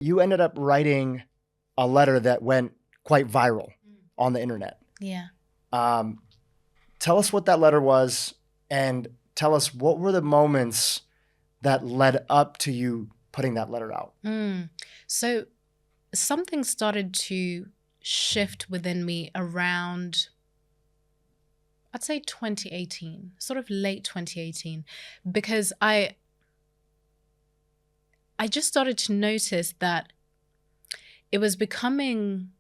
You ended up writing a letter that went quite viral on the internet. Yeah. Tell us what that letter was, and tell us what were the moments that led up to you putting that letter out. So something started to shift within me around, I'd say 2018, sort of late 2018, because I just started to notice that it was becoming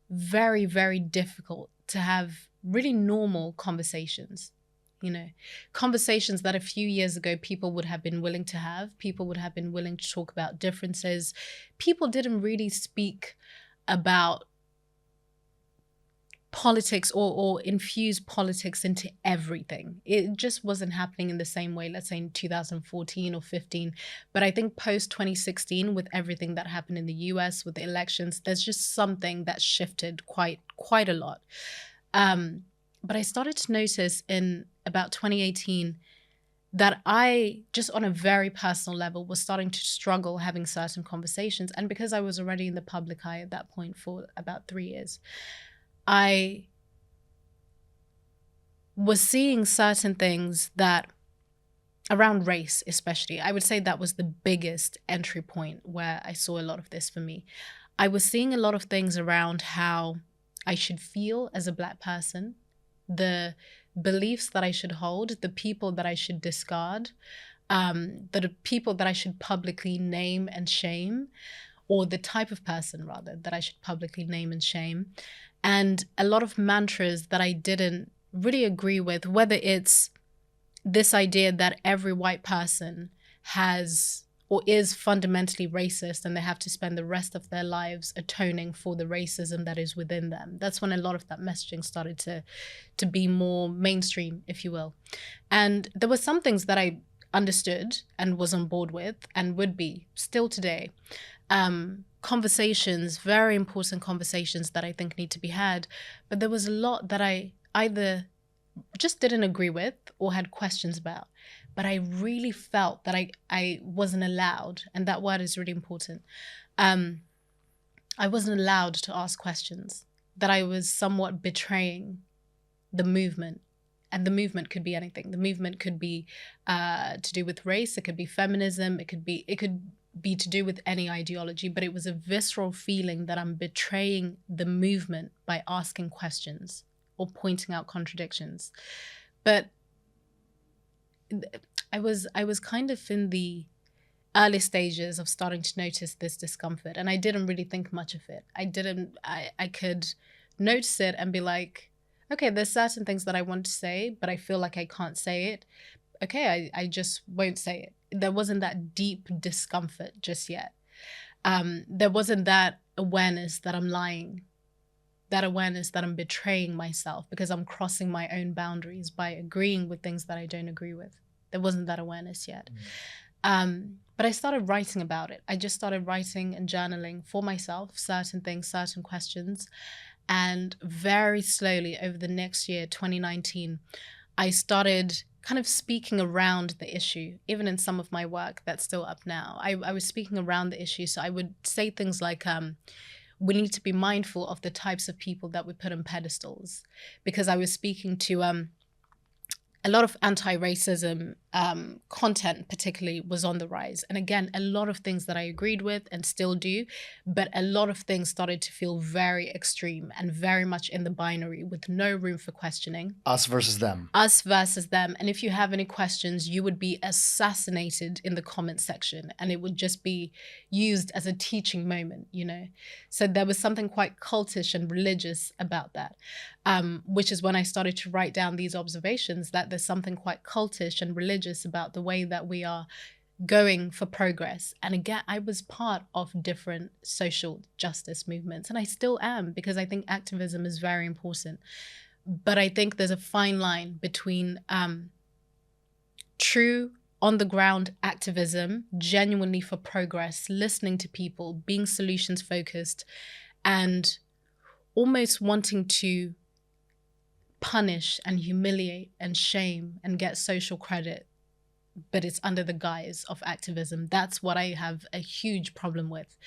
very, very difficult to have really normal conversations. Conversations that a few years ago people would have been willing to have. People would have been willing to talk about differences. People didn't really speak about politics or infuse politics into everything. It just wasn't happening in the same way, let's say in 2014 or 15. But I think post 2016, with everything that happened in the US, with the elections, there's just something that shifted quite a lot. But I started to notice in about 2018 that I, just on a very personal level, was starting to struggle having certain conversations. And because I was already in the public eye at that point for about 3 years, I was seeing certain things that, around race especially, I would say that was the biggest entry point where I saw a lot of this for me. I was seeing a lot of things around how I should feel as a Black person, the beliefs that I should hold, the people that I should discard, the people that I should publicly name and shame, or the type of person, rather, that I should publicly name and shame. And a lot of mantras that I didn't really agree with, whether it's this idea that every white person has or is fundamentally racist and they have to spend the rest of their lives atoning for the racism that is within them. That's when a lot of that messaging started to be more mainstream, if you will. And there were some things that I understood and was on board with and would be still today. Conversations, very important conversations that I think need to be had. But there was a lot that I either just didn't agree with or had questions about. But I really felt that I wasn't allowed, and that word is really important. I wasn't allowed to ask questions, that I was somewhat betraying the movement. And the movement could be anything. The movement could be to do with race. It could be feminism. It could be to do with any ideology. But it was a visceral feeling that I'm betraying the movement by asking questions or pointing out contradictions. But I was kind of in the early stages of starting to notice this discomfort, and I didn't really think much of it. I could notice it and be like, okay, there's certain things that I want to say, but I feel like I can't say it. Okay, I just won't say it. There wasn't that deep discomfort just yet. There wasn't that awareness that I'm lying, that awareness that I'm betraying myself because I'm crossing my own boundaries by agreeing with things that I don't agree with. There wasn't that awareness yet. But I started writing about it. I just started writing and journaling for myself, certain things, certain questions. And very slowly over the next year, 2019, I started kind of speaking around the issue, even in some of my work that's still up now. I was speaking around the issue. So I would say things like, we need to be mindful of the types of people that we put on pedestals, because I was speaking to a lot of anti-racism content particularly was on the rise. And again, a lot of things that I agreed with and still do, but a lot of things started to feel very extreme and very much in the binary with no room for questioning. Us versus them. Us versus them. And if you have any questions, you would be assassinated in the comment section, and it would just be used as a teaching moment, you know? So there was something quite cultish and religious about that, which is when I started to write down these observations, that there's something quite cultish and religious about the way that we are going for progress. And again, I was part of different social justice movements, and I still am, because I think activism is very important. But I think there's a fine line between true on-the-ground activism, genuinely for progress, listening to people, being solutions-focused, and almost wanting to punish and humiliate and shame and get social credit but it's under the guise of activism. That's what I have a huge problem with.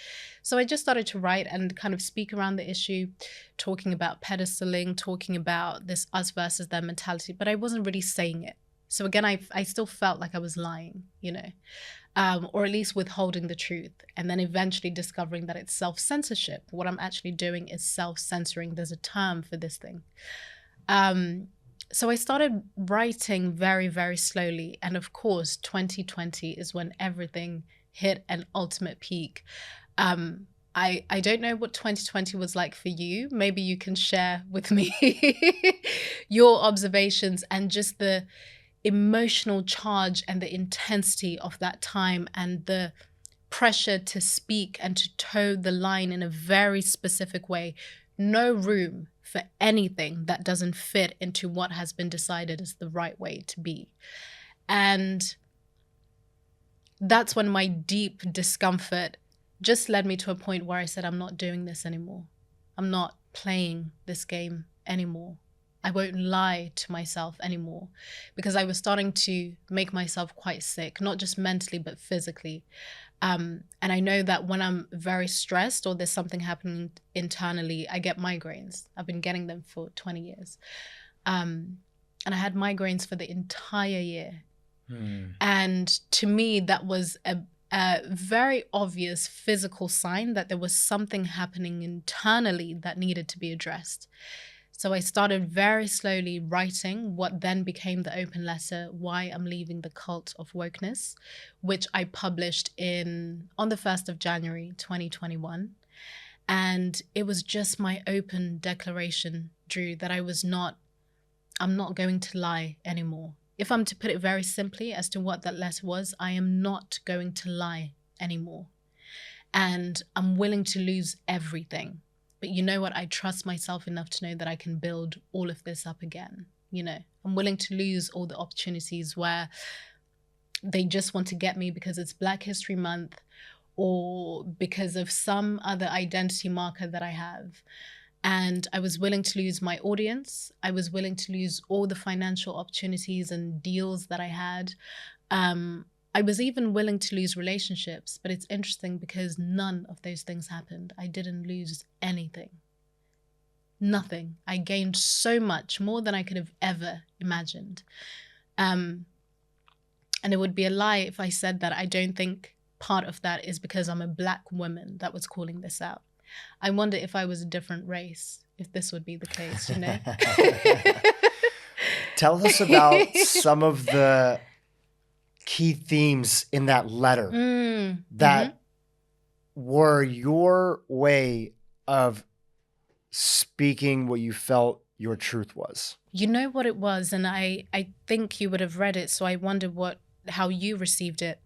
So I just started to write and kind of speak around the issue, talking about pedestaling, talking about this us versus them mentality, but I wasn't really saying it. So again, I still felt like I was lying, or at least withholding the truth. And then eventually discovering that it's self-censorship. What I'm actually doing is self-censoring. There's a term for this thing. So I started writing very, very slowly. And of course, 2020 is when everything hit an ultimate peak. I don't know what 2020 was like for you. Maybe you can share with me your observations and just the emotional charge and the intensity of that time and the pressure to speak and to toe the line in a very specific way. No room for anything that doesn't fit into what has been decided as the right way to be. And that's when my deep discomfort just led me to a point where I said, I'm not doing this anymore. I'm not playing this game anymore. I won't lie to myself anymore, because I was starting to make myself quite sick, not just mentally, but physically. And I know that when I'm very stressed or there's something happening internally, I get migraines. I've been getting them for 20 years. And I had migraines for the entire year. And to me, that was a very obvious physical sign that there was something happening internally that needed to be addressed. So I started very slowly writing what then became the open letter, Why I'm Leaving the Cult of Wokeness, which I published on the 1st of January, 2021. And it was just my open declaration, Dhru, that I'm not going to lie anymore. If I'm to put it very simply as to what that letter was, I am not going to lie anymore. And I'm willing to lose everything. But you know what? I trust myself enough to know that I can build all of this up again. I'm willing to lose all the opportunities where they just want to get me because it's Black History Month or because of some other identity marker that I have. And I was willing to lose my audience. I was willing to lose all the financial opportunities and deals that I had. I was even willing to lose relationships, but it's interesting because none of those things happened. I didn't lose anything. Nothing. I gained so much, more than I could have ever imagined. And it would be a lie if I said that I don't think part of that is because I'm a Black woman that was calling this out. I wonder if I was a different race, if this would be the case, Tell us about some of the key themes in that letter that were your way of speaking what you felt your truth was. You know what it was, and I think you would have read it, so I wonder how you received it.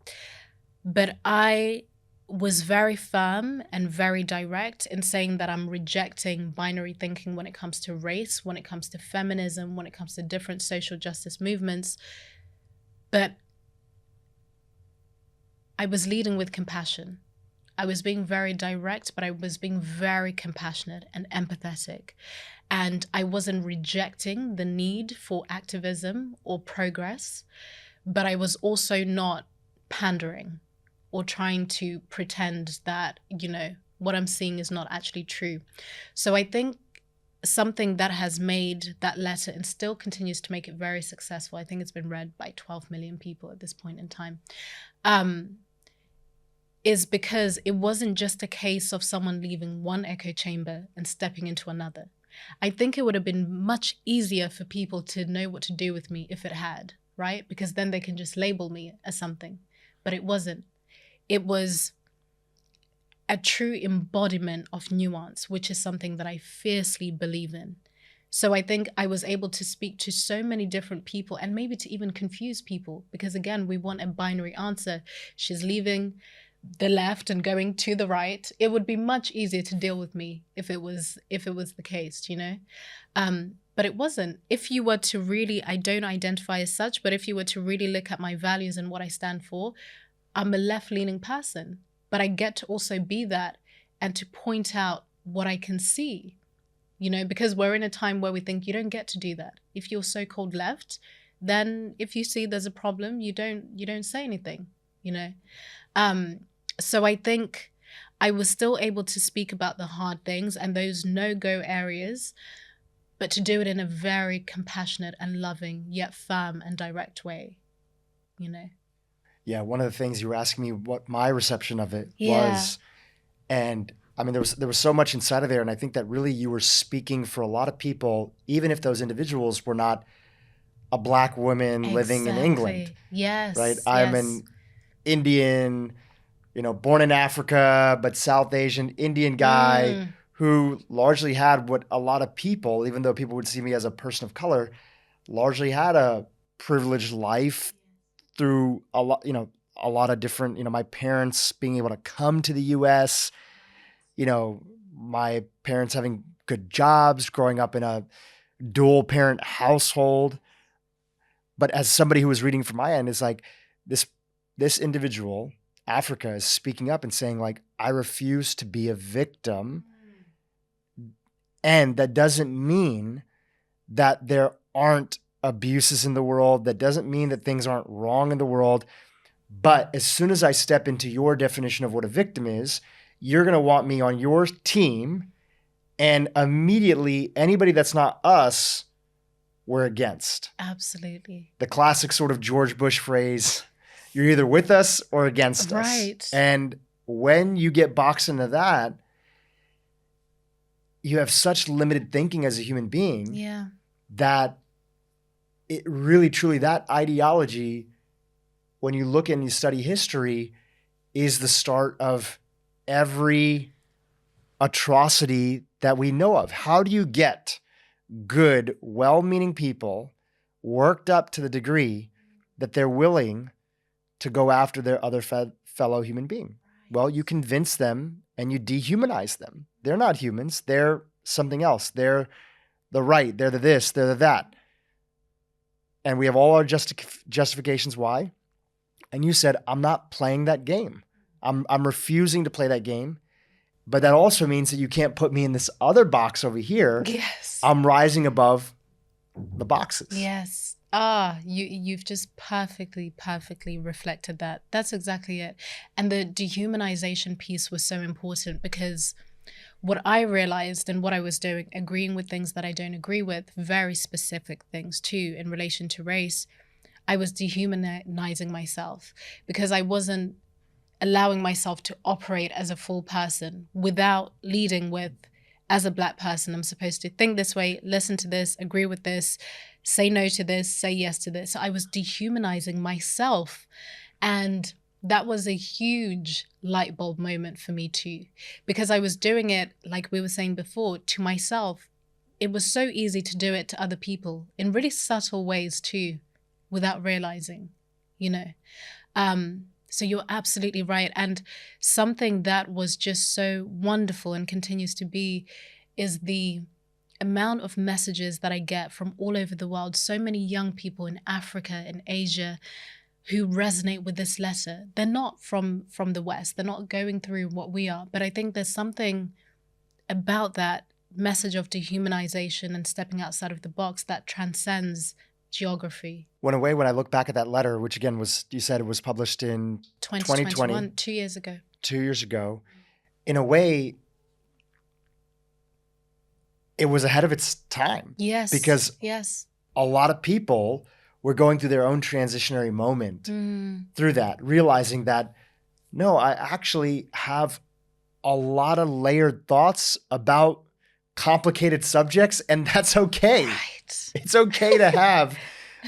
But I was very firm and very direct in saying that I'm rejecting binary thinking when it comes to race, when it comes to feminism, when it comes to different social justice movements. But I was leading with compassion. I was being very direct, but I was being very compassionate and empathetic. And I wasn't rejecting the need for activism or progress, but I was also not pandering or trying to pretend that, what I'm seeing is not actually true. So I think something that has made that letter and still continues to make it very successful, I think it's been read by 12 million people at this point in time, is because it wasn't just a case of someone leaving one echo chamber and stepping into another. I think it would have been much easier for people to know what to do with me if it had, right? Because then they can just label me as something. But it wasn't. It was a true embodiment of nuance, which is something that I fiercely believe in. So I think I was able to speak to so many different people and maybe to even confuse people, because again, we want a binary answer. She's leaving the left and going to the right. It would be much easier to deal with me if it was the case, but it wasn't. If you were to really, I don't identify as such, but if you were to really look at my values and what I stand for, I'm a left-leaning person, but I get to also be that and to point out what I can see, because we're in a time where we think you don't get to do that. If you're so-called left, then if you see there's a problem, you don't say anything, you know. So I think I was still able to speak about the hard things and those no-go areas, but to do it in a very compassionate and loving yet firm and direct way, you know. Yeah, one of the things you were asking me what my reception of it Yeah. was, and I mean, there was so much inside of there, and I think that really you were speaking for a lot of people, even if those individuals were not a Black woman living in England. Yes. Right? I'm an Indian, born in Africa, but South Asian Indian guy who largely had what a lot of people, even though people would see me as a person of color, largely had a privileged life through a lot of different, my parents being able to come to the US, my parents having good jobs, growing up in a dual parent household. But as somebody who was reading from my end, is like this individual, Africa, is speaking up and saying, like, I refuse to be a victim. And that doesn't mean that there aren't abuses in the world. That doesn't mean that things aren't wrong in the world. But as soon as I step into your definition of what a victim is, you're going to want me on your team. And immediately, anybody that's not us, we're against. Absolutely. The classic sort of George Bush phrase, you're either with us or against us. Right. And when you get boxed into that, you have such limited thinking as a human being that it really, truly, that ideology, when you look and you study history, is the start of every atrocity that we know of. How do you get good, well-meaning people worked up to the degree that they're willing to go after their other fellow human being? Well, you convince them and you dehumanize them. They're not humans. They're something else. They're the right. They're the this. They're the that. And we have all our justifications why. And you said, I'm not playing that game. I'm refusing to play that game. But that also means that you can't put me in this other box over here. Yes. I'm rising above the boxes. Yes. You've just perfectly reflected that. That's exactly it. And the dehumanization piece was so important because what I realized and what I was doing, agreeing with things that I don't agree with, very specific things too, in relation to race, I was dehumanizing myself because I wasn't allowing myself to operate as a full person without leading with, as a Black person, I'm supposed to think this way, listen to this, agree with this, say no to this, say yes to this. So I was dehumanizing myself. And that was a huge light bulb moment for me too, because I was doing it, like we were saying before, to myself. It was so easy to do it to other people in really subtle ways too, without realizing, So you're absolutely right. And something that was just so wonderful and continues to be is the amount of messages that I get from all over the world. So many young people in Africa, in Asia, who resonate with this letter. They're not from the West. They're not going through what we are. But I think there's something about that message of dehumanization and stepping outside of the box that transcends geography. When I look back at that letter, which again you said it was published in 2020, 2 years ago. 2 years ago, in a way, it was ahead of its time. Yes. Because a lot of people were going through their own transitionary moment through that, realizing that, no, I actually have a lot of layered thoughts about complicated subjects, and that's okay. Right. It's okay to have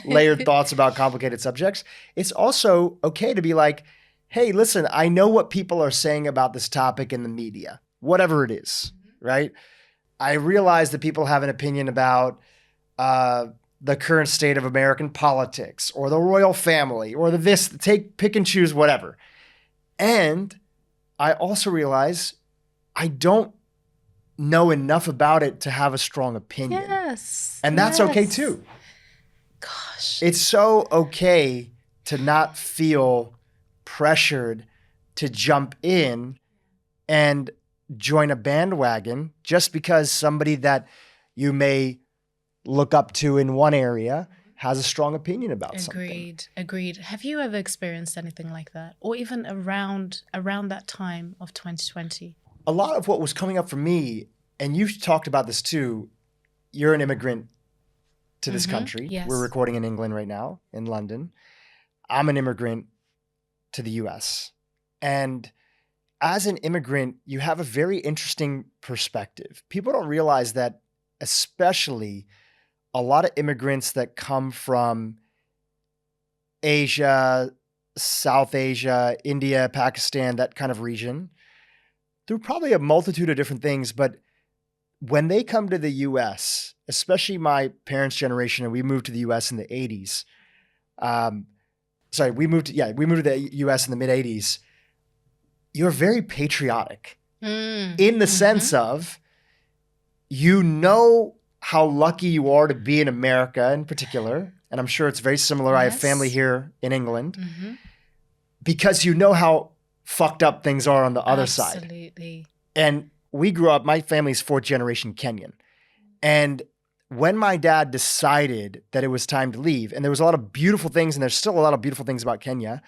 layered thoughts about complicated subjects. It's also okay to be like, hey, listen, I know what people are saying about this topic in the media, whatever it is, right? I realize that people have an opinion about the current state of American politics or the royal family or pick and choose whatever. And I also realize I don't know enough about it to have a strong opinion. Yes. And that's okay too. Gosh. It's so okay to not feel pressured to jump in and join a bandwagon just because somebody that you may look up to in one area has a strong opinion about something. Agreed. Have you ever experienced anything like that? Or even around that time of 2020? A lot of what was coming up for me, and you've talked about this too, you're an immigrant to this country. Yes. We're recording in England right now, in London. I'm an immigrant to the US. And as an immigrant, you have a very interesting perspective. People don't realize that, especially a lot of immigrants that come from Asia, South Asia, India, Pakistan, that kind of region, through probably a multitude of different things. But when they come to the US, especially my parents' generation, and we moved to the US in the 80s. We moved to the US in the mid 80s. You're very patriotic in the sense of, you know how lucky you are to be in America in particular. And I'm sure it's very similar. Yes. I have family here in England because you know how fucked up things are on the other side. Absolutely. And we grew up, my family's 4th generation Kenyan. And when my dad decided that it was time to leave, and there was a lot of beautiful things, and there's still a lot of beautiful things about Kenya,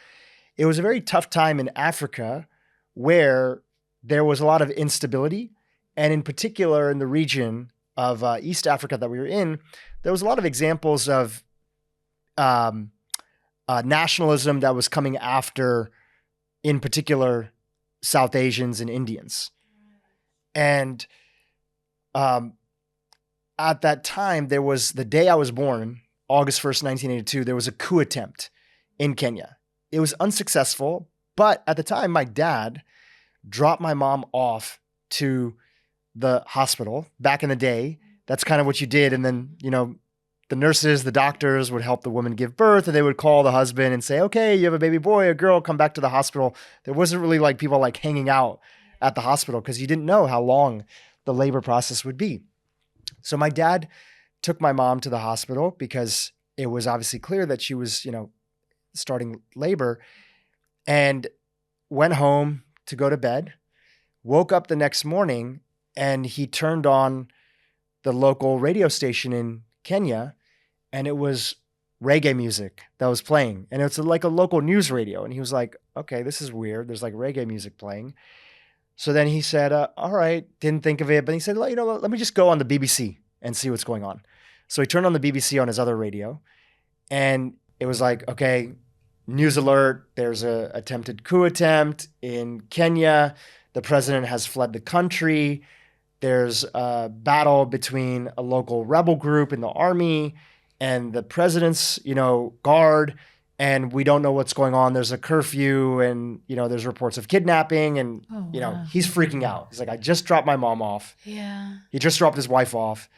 it was a very tough time in Africa where there was a lot of instability. And in particular, in the region of East Africa that we were in, there was a lot of examples of nationalism that was coming after, in particular, South Asians and Indians. And at that time, there was, the day I was born, August 1st, 1982, there was a coup attempt in Kenya. It was unsuccessful, but at the time, my dad dropped my mom off to the hospital. Back in the day, that's kind of what you did. And then, the nurses, the doctors would help the woman give birth, and they would call the husband and say, okay, you have a baby boy, a girl, come back to the hospital. There wasn't really like people like hanging out at the hospital because you didn't know how long the labor process would be. So my dad took my mom to the hospital because it was obviously clear that she was, starting labor, and went home to go to bed, woke up the next morning, and he turned on the local radio station in Kenya, and it was reggae music that was playing. And it's like a local news radio. And he was like, okay, this is weird. There's like reggae music playing. So then he said, all right, didn't think of it. But he said, let me just go on the BBC and see what's going on. So he turned on the BBC on his other radio. And it was like, okay, news alert. There's a attempted coup attempt in Kenya. The president has fled the country. There's a battle between a local rebel group in the army and the president's, guard. And we don't know what's going on. There's a curfew, and, there's reports of kidnapping, and, he's freaking out. He's like, I just dropped my mom off. Yeah. He just dropped his wife off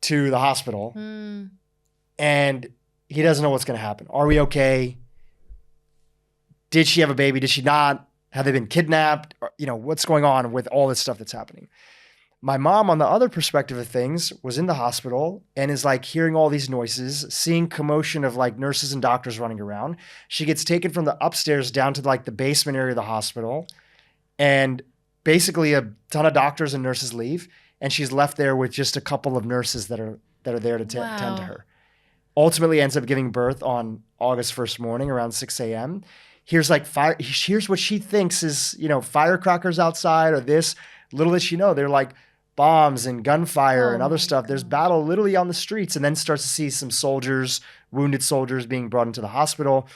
to the hospital, and he doesn't know what's going to happen. Are we okay? Did she have a baby? Did she not? Have they been kidnapped? Or, what's going on with all this stuff that's happening? My mom, on the other perspective of things, was in the hospital and is like hearing all these noises, seeing commotion of like nurses and doctors running around. She gets taken from the upstairs down to like the basement area of the hospital, and basically a ton of doctors and nurses leave, and she's left there with just a couple of nurses that are there to tend to her. Ultimately ends up giving birth on August 1st morning around 6 a.m. Here's like fire. Here's what she thinks is, firecrackers outside or this. Little does she know, they're like bombs and gunfire and other stuff. There's battle literally on the streets, and then starts to see some soldiers, wounded soldiers being brought into the hospital.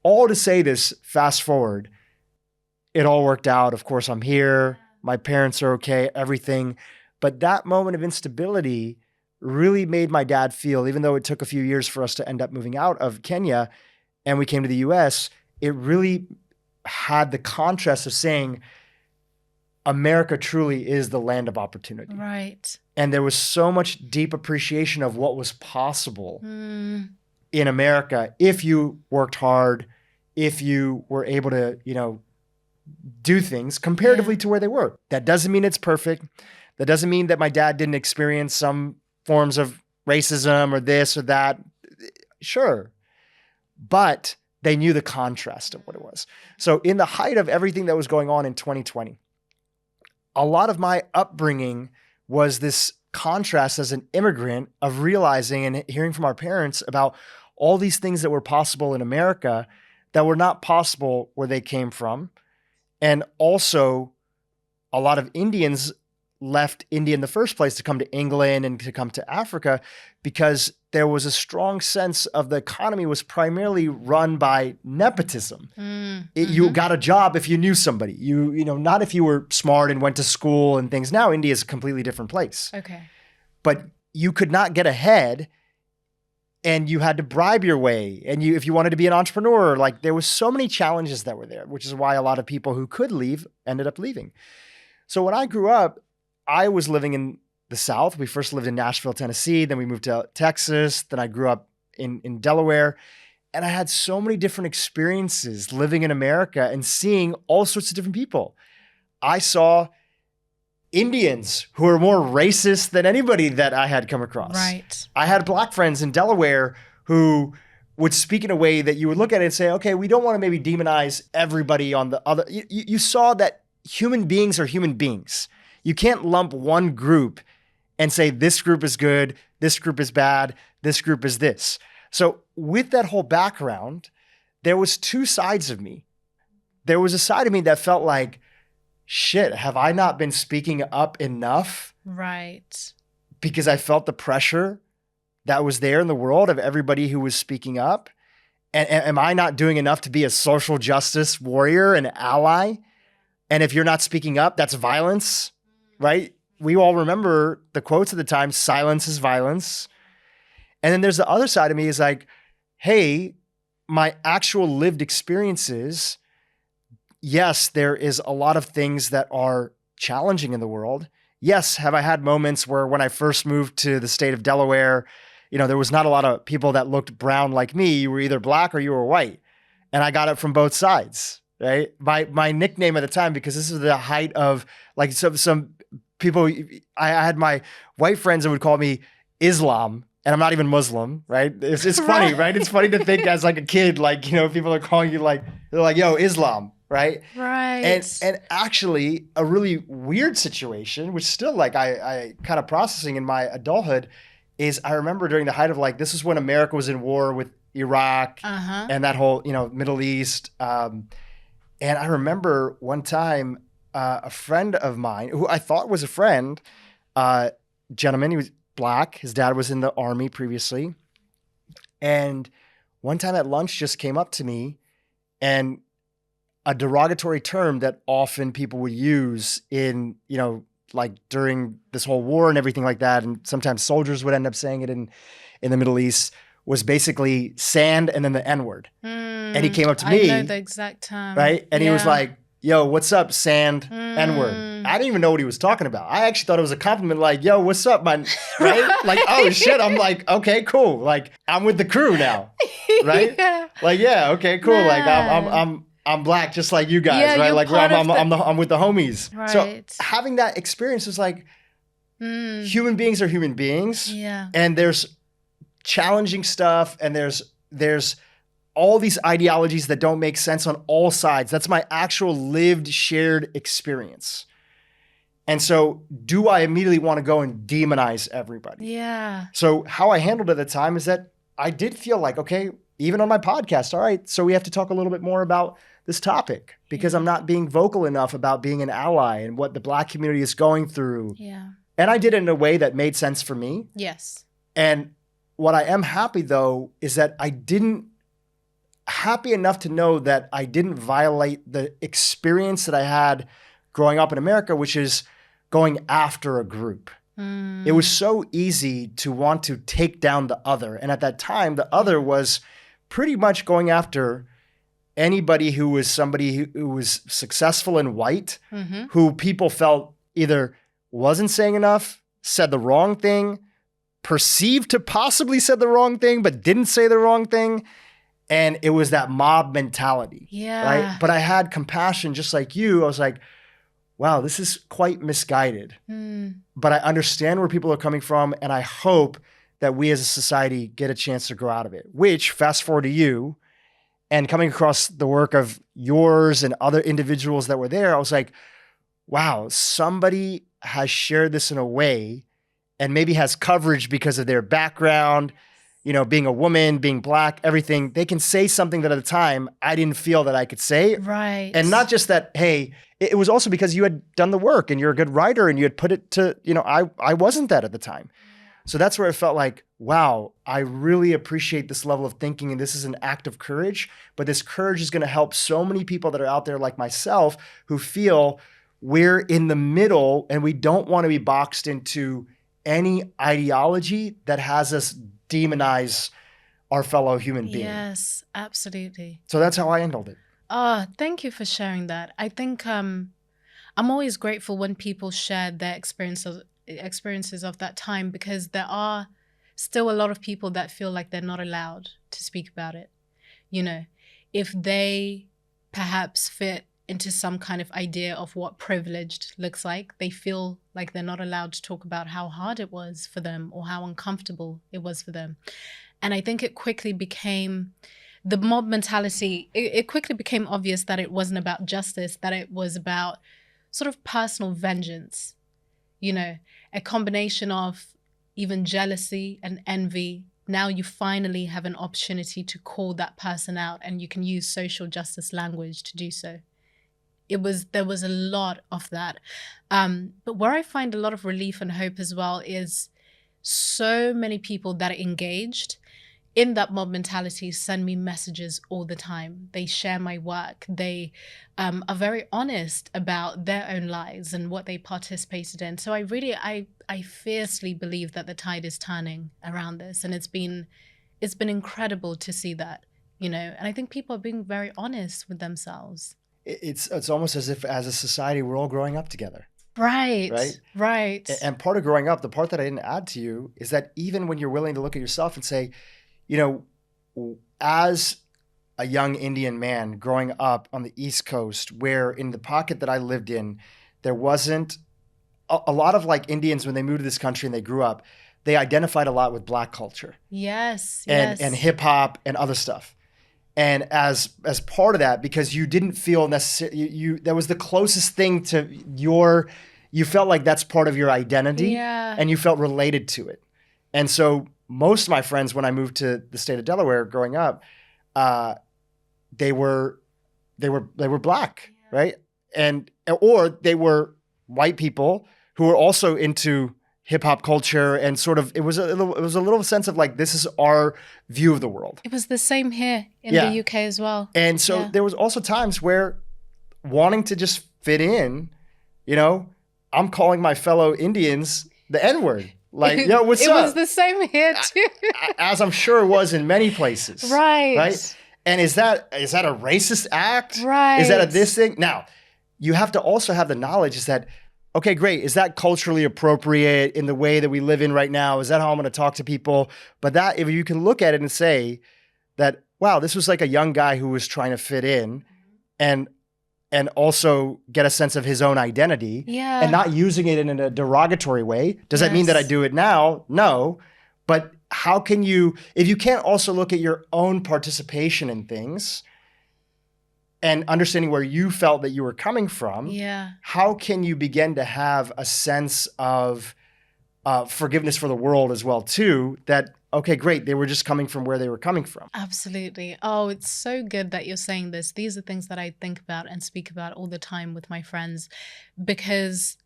All to say this, fast forward, it all worked out. Of course, I'm here. My parents are okay, everything. But that moment of instability really made my dad feel, even though it took a few years for us to end up moving out of Kenya and we came to the US, it really had the contrast of saying, America truly is the land of opportunity. Right. And there was so much deep appreciation of what was possible in America if you worked hard, if you were able to, do things comparatively to where they were. That doesn't mean it's perfect. That doesn't mean that my dad didn't experience some forms of racism or this or that. Sure. But they knew the contrast of what it was. So in the height of everything that was going on in 2020, a lot of my upbringing was this contrast as an immigrant of realizing and hearing from our parents about all these things that were possible in America that were not possible where they came from. And also a lot of Indians left India in the first place to come to England and to come to Africa because there was a strong sense of the economy was primarily run by nepotism. You got a job if you knew somebody. You know, not if you were smart and went to school and things. Now India is a completely different place. Okay. But you could not get ahead and you had to bribe your way. And if you wanted to be an entrepreneur, like there was so many challenges that were there, which is why a lot of people who could leave ended up leaving. So when I grew up, I was living in the South. We first lived in Nashville, Tennessee. Then we moved to Texas. Then I grew up in Delaware. And I had so many different experiences living in America and seeing all sorts of different people. I saw Indians who were more racist than anybody that I had come across. Right. I had Black friends in Delaware who would speak in a way that you would look at it and say, okay, we don't want to maybe demonize everybody on the other. You saw that human beings are human beings. You can't lump one group and say this group is good, this group is bad, this group is this. So with that whole background, there was two sides of me. There was a side of me that felt like, shit, have I not been speaking up enough? Right. Because I felt the pressure that was there in the world of everybody who was speaking up. And am I not doing enough to be a social justice warrior, an ally? And if you're not speaking up, that's violence, right? We all remember the quotes at the time, silence is violence. And then there's the other side of me is like, hey, my actual lived experiences, yes, there is a lot of things that are challenging in the world. Yes, have I had moments where when I first moved to the state of Delaware, you know, there was not a lot of people that looked brown like me. You were either Black or you were white. And I got it from both sides, right? My nickname at the time, because this is the height of like some people, I had my white friends that would call me Islam, and I'm not even Muslim, right? It's funny, right? It's funny to think as like a kid, like, you know, people are calling you like, they're like, yo, Islam, right? Right. And actually a really weird situation, which still like I kind of processing in my adulthood, is I remember during the height of like, this is when America was in war with Iraq and that whole, you know, Middle East. And I remember one time a friend of mine who I thought was a friend, gentleman, he was Black. His dad was in the army previously. And one time at lunch just came up to me, and a derogatory term that often people would use in, you know, like during this whole war and everything like that. And sometimes soldiers would end up saying it in the Middle East, was basically sand and then the N-word. And he came up to me. I know the exact term. Right? And he was like, yo, what's up, sand, N-word? I didn't even know what he was talking about. I actually thought it was a compliment, like, yo, what's up, man? Right? Like, oh shit. I'm like, okay, cool. Like, I'm with the crew now. Right? Yeah. Like, yeah, okay, cool. Man. Like I'm Black just like you guys, Yeah, right? you're Like part of I'm with the homies. Right. So having that experience is like, human beings are human beings. Yeah. And there's challenging stuff, and there's all these ideologies that don't make sense on all sides. That's my actual lived, shared experience. And so do I immediately want to go and demonize everybody? Yeah. So how I handled it at the time is that I did feel like, okay, even on my podcast, all right, so we have to talk a little bit more about this topic because I'm not being vocal enough about being an ally and what the Black community is going through. Yeah. And I did it in a way that made sense for me. Yes. And what I am happy though is that happy enough to know that I didn't violate the experience that I had growing up in America, which is going after a group. It was so easy to want to take down the other. And at that time, the other was pretty much going after anybody who was somebody who was successful and white, who people felt either wasn't saying enough, said the wrong thing, perceived to possibly said the wrong thing, but didn't say the wrong thing. And it was that mob mentality. Yeah. Right. But I had compassion just like you. I was like, wow, this is quite misguided. But I understand where people are coming from. And I hope that we as a society get a chance to grow out of it, which fast forward to you and coming across the work of yours and other individuals that were there. I was like, wow, somebody has shared this in a way and maybe has coverage because of their background, being a woman, being Black, everything, they can say something that at the time I didn't feel that I could say. Right. And not just that, hey, it was also because you had done the work and you're a good writer and you had put it to, I wasn't that at the time. So that's where it felt like, wow, I really appreciate this level of thinking, and this is an act of courage, but this courage is going to help so many people that are out there like myself who feel we're in the middle and we don't want to be boxed into any ideology that has us demonize our fellow human being. Yes, absolutely. So that's how I handled it. Thank you for sharing that. I think I'm always grateful when people share their experiences of that time, because there are still a lot of people that feel like they're not allowed to speak about it. If they perhaps fit into some kind of idea of what privileged looks like, they feel like they're not allowed to talk about how hard it was for them or how uncomfortable it was for them. And I think it quickly became the mob mentality. It quickly became obvious that it wasn't about justice, that it was about sort of personal vengeance, a combination of even jealousy and envy. Now you finally have an opportunity to call that person out, and you can use social justice language to do so. There was a lot of that. But where I find a lot of relief and hope as well is so many people that are engaged in that mob mentality send me messages all the time. They share my work. They are very honest about their own lives and what they participated in. So I fiercely believe that the tide is turning around this, and it's been incredible to see that, and I think people are being very honest with themselves. It's almost as if as a society we're all growing up together. Right. And part of growing up, the part that I didn't add to you, is that even when you're willing to look at yourself and say, as a young Indian man growing up on the East Coast, where in the pocket that I lived in, there wasn't a lot of like Indians when they moved to this country and they grew up, they identified a lot with Black culture. Yes. And hip hop and other stuff. And as part of that, because you didn't feel necessarily, that was the closest thing to you felt like that's part of your identity, and you felt related to it. And so most of my friends, when I moved to the state of Delaware growing up, they were Black, right? Or they were white people who were also into hip hop culture, and sort of it was a little sense of like, this is our view of the world. It was the same here in the UK as well. And so there was also times where wanting to just fit in, I'm calling my fellow Indians the N-word. Like, yo, what's up? It was the same here too. As I'm sure it was in many places. Right. And is that a racist act? Right. Is that this thing? Now, you have to also have the knowledge is that, okay, great. Is that culturally appropriate in the way that we live in right now? Is that how I'm going to talk to people? But that, if you can look at it and say that, wow, this was like a young guy who was trying to fit in and also get a sense of his own identity, and not using it in a derogatory way. Does that mean that I do it now? No. But how can you, if you can't also look at your own participation in things and understanding where you felt that you were coming from, how can you begin to have a sense of forgiveness for the world as well too, that, okay, great, they were just coming from where they were coming from. Absolutely. Oh, it's so good that you're saying this. These are things that I think about and speak about all the time with my friends, because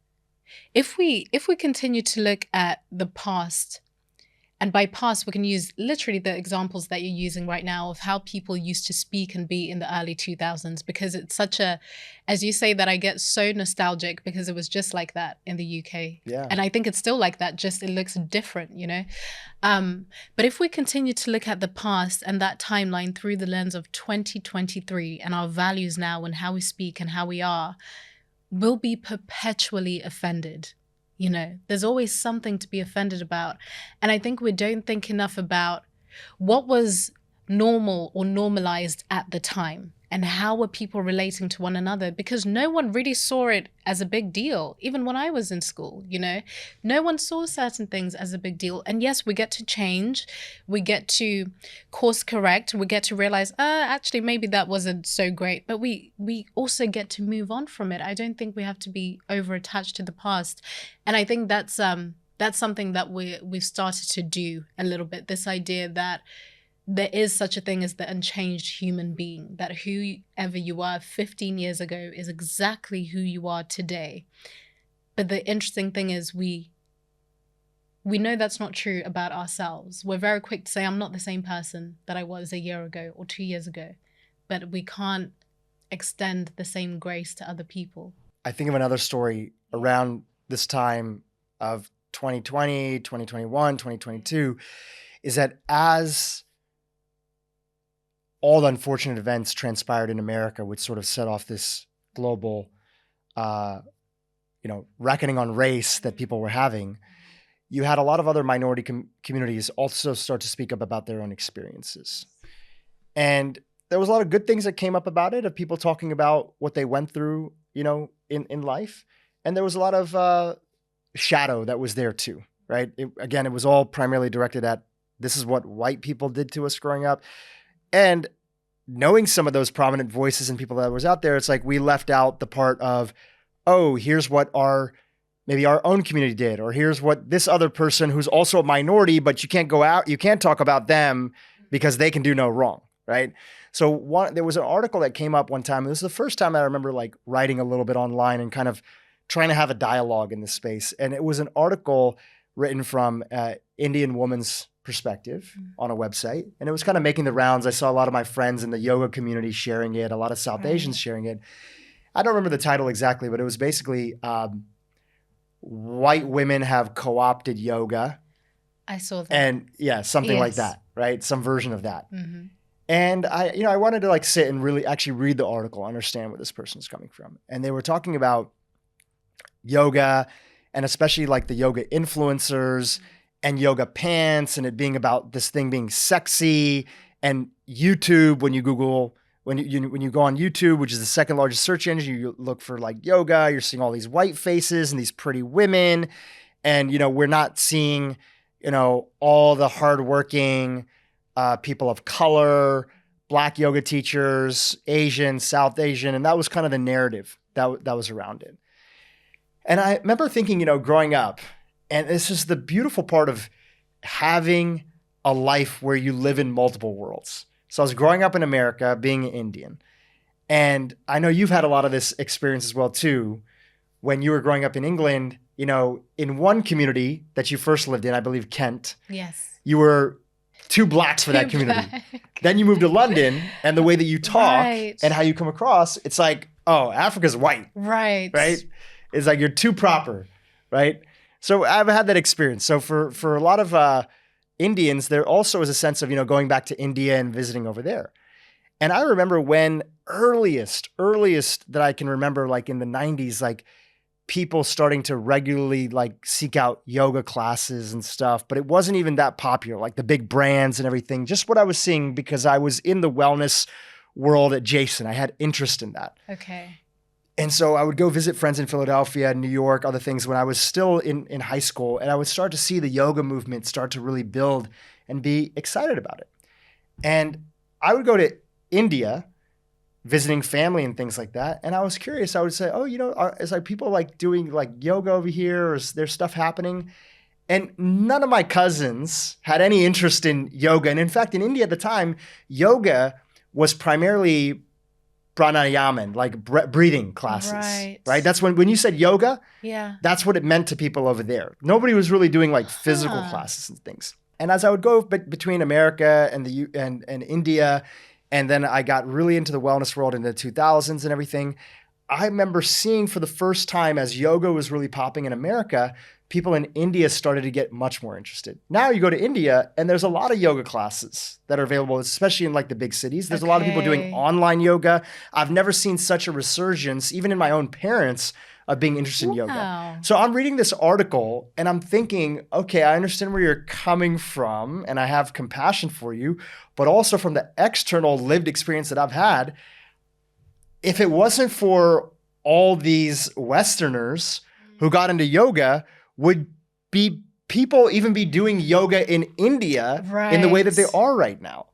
if we continue to look at the past, and by past, we can use literally the examples that you're using right now of how people used to speak and be in the early 2000s, because it's such a, as you say, that I get so nostalgic because it was just like that in the UK. Yeah. And I think it's still like that, just it looks different, But if we continue to look at the past and that timeline through the lens of 2023 and our values now and how we speak and how we are, we'll be perpetually offended. There's always something to be offended about. And I think we don't think enough about what was normal or normalized at the time and how were people relating to one another, because no one really saw it as a big deal. Even when I was in school, no one saw certain things as a big deal. And yes, we get to change, we get to course correct, we get to realize, actually, maybe that wasn't so great, but we also get to move on from it. I don't think we have to be over attached to the past. And I think that's That's something that we've started to do a little bit. This idea that there is such a thing as the unchanged human being, that whoever you were 15 years ago is exactly who you are today. But the interesting thing is we know that's not true about ourselves. We're very quick to say, I'm not the same person that I was a year ago or 2 years ago, but we can't extend the same grace to other people. I think of another story around this time of 2020, 2021, 2022, is that as all the unfortunate events transpired in America, which sort of set off this global, reckoning on race that people were having, you had a lot of other minority communities also start to speak up about their own experiences. And there was a lot of good things that came up about it, of people talking about what they went through, in life. And there was a lot of shadow that was there too, right? It was all primarily directed at, this is what white people did to us growing up. And knowing some of those prominent voices and people that was out there, it's like we left out the part of, oh, here's what maybe our own community did, or here's what this other person who's also a minority, but you can't talk about them because they can do no wrong, right? So there was an article that came up one time. This was the first time I remember like writing a little bit online and kind of trying to have a dialogue in this space. And it was an article written from Indian woman's perspective on a website. And it was kind of making the rounds. I saw a lot of my friends in the yoga community sharing it, a lot of South Asians sharing it. I don't remember the title exactly, but it was basically white women have co-opted yoga. I saw that. And yeah, something like that, right? Some version of that. Mm-hmm. And I wanted to like sit and really actually read the article, understand where this person's coming from. And they were talking about yoga, and especially like the yoga influencers and yoga pants, and it being about this thing being sexy. And YouTube, when you go on YouTube, which is the second largest search engine, you look for like yoga, you're seeing all these white faces and these pretty women. And, we're not seeing, all the hardworking people of color, Black yoga teachers, Asian, South Asian. And that was kind of the narrative that was around it. And I remember thinking, growing up, and this is the beautiful part of having a life where you live in multiple worlds. So I was growing up in America, being an Indian. And I know you've had a lot of this experience as well too. When you were growing up in England, in one community that you first lived in, I believe Kent. Yes. You were too Blacks for that community. Then you moved to London, and the way that you talk and how you come across, it's like, oh, Africa's white. Right. Right? It's like you're too proper, right? So I've had that experience. So for a lot of Indians, there also is a sense of, going back to India and visiting over there. And I remember when earliest that I can remember, like in the 90s, like people starting to regularly like seek out yoga classes and stuff, but it wasn't even that popular, like the big brands and everything, just what I was seeing because I was in the wellness world adjacent. I had interest in that. Okay. And so I would go visit friends in Philadelphia, New York, other things when I was still in high school, and I would start to see the yoga movement start to really build and be excited about it. And I would go to India visiting family and things like that. And I was curious. I would say, oh, is like people like doing like yoga over here, or is there stuff happening? And none of my cousins had any interest in yoga. And in fact, in India at the time, yoga was primarily pranayama, like breathing classes, right? That's when you said yoga, that's what it meant to people over there. Nobody was really doing like physical classes and things. And as I would go between America and and India, and then I got really into the wellness world in the 2000s and everything, I remember seeing for the first time as yoga was really popping in America, people in India started to get much more interested. Now you go to India and there's a lot of yoga classes that are available, especially in like the big cities. There's a lot of people doing online yoga. I've never seen such a resurgence, even in my own parents, of being interested in yoga. So I'm reading this article and I'm thinking, okay, I understand where you're coming from and I have compassion for you, but also from the external lived experience that I've had, if it wasn't for all these Westerners who got into yoga, would be people even be doing yoga in India in the way that they are right now?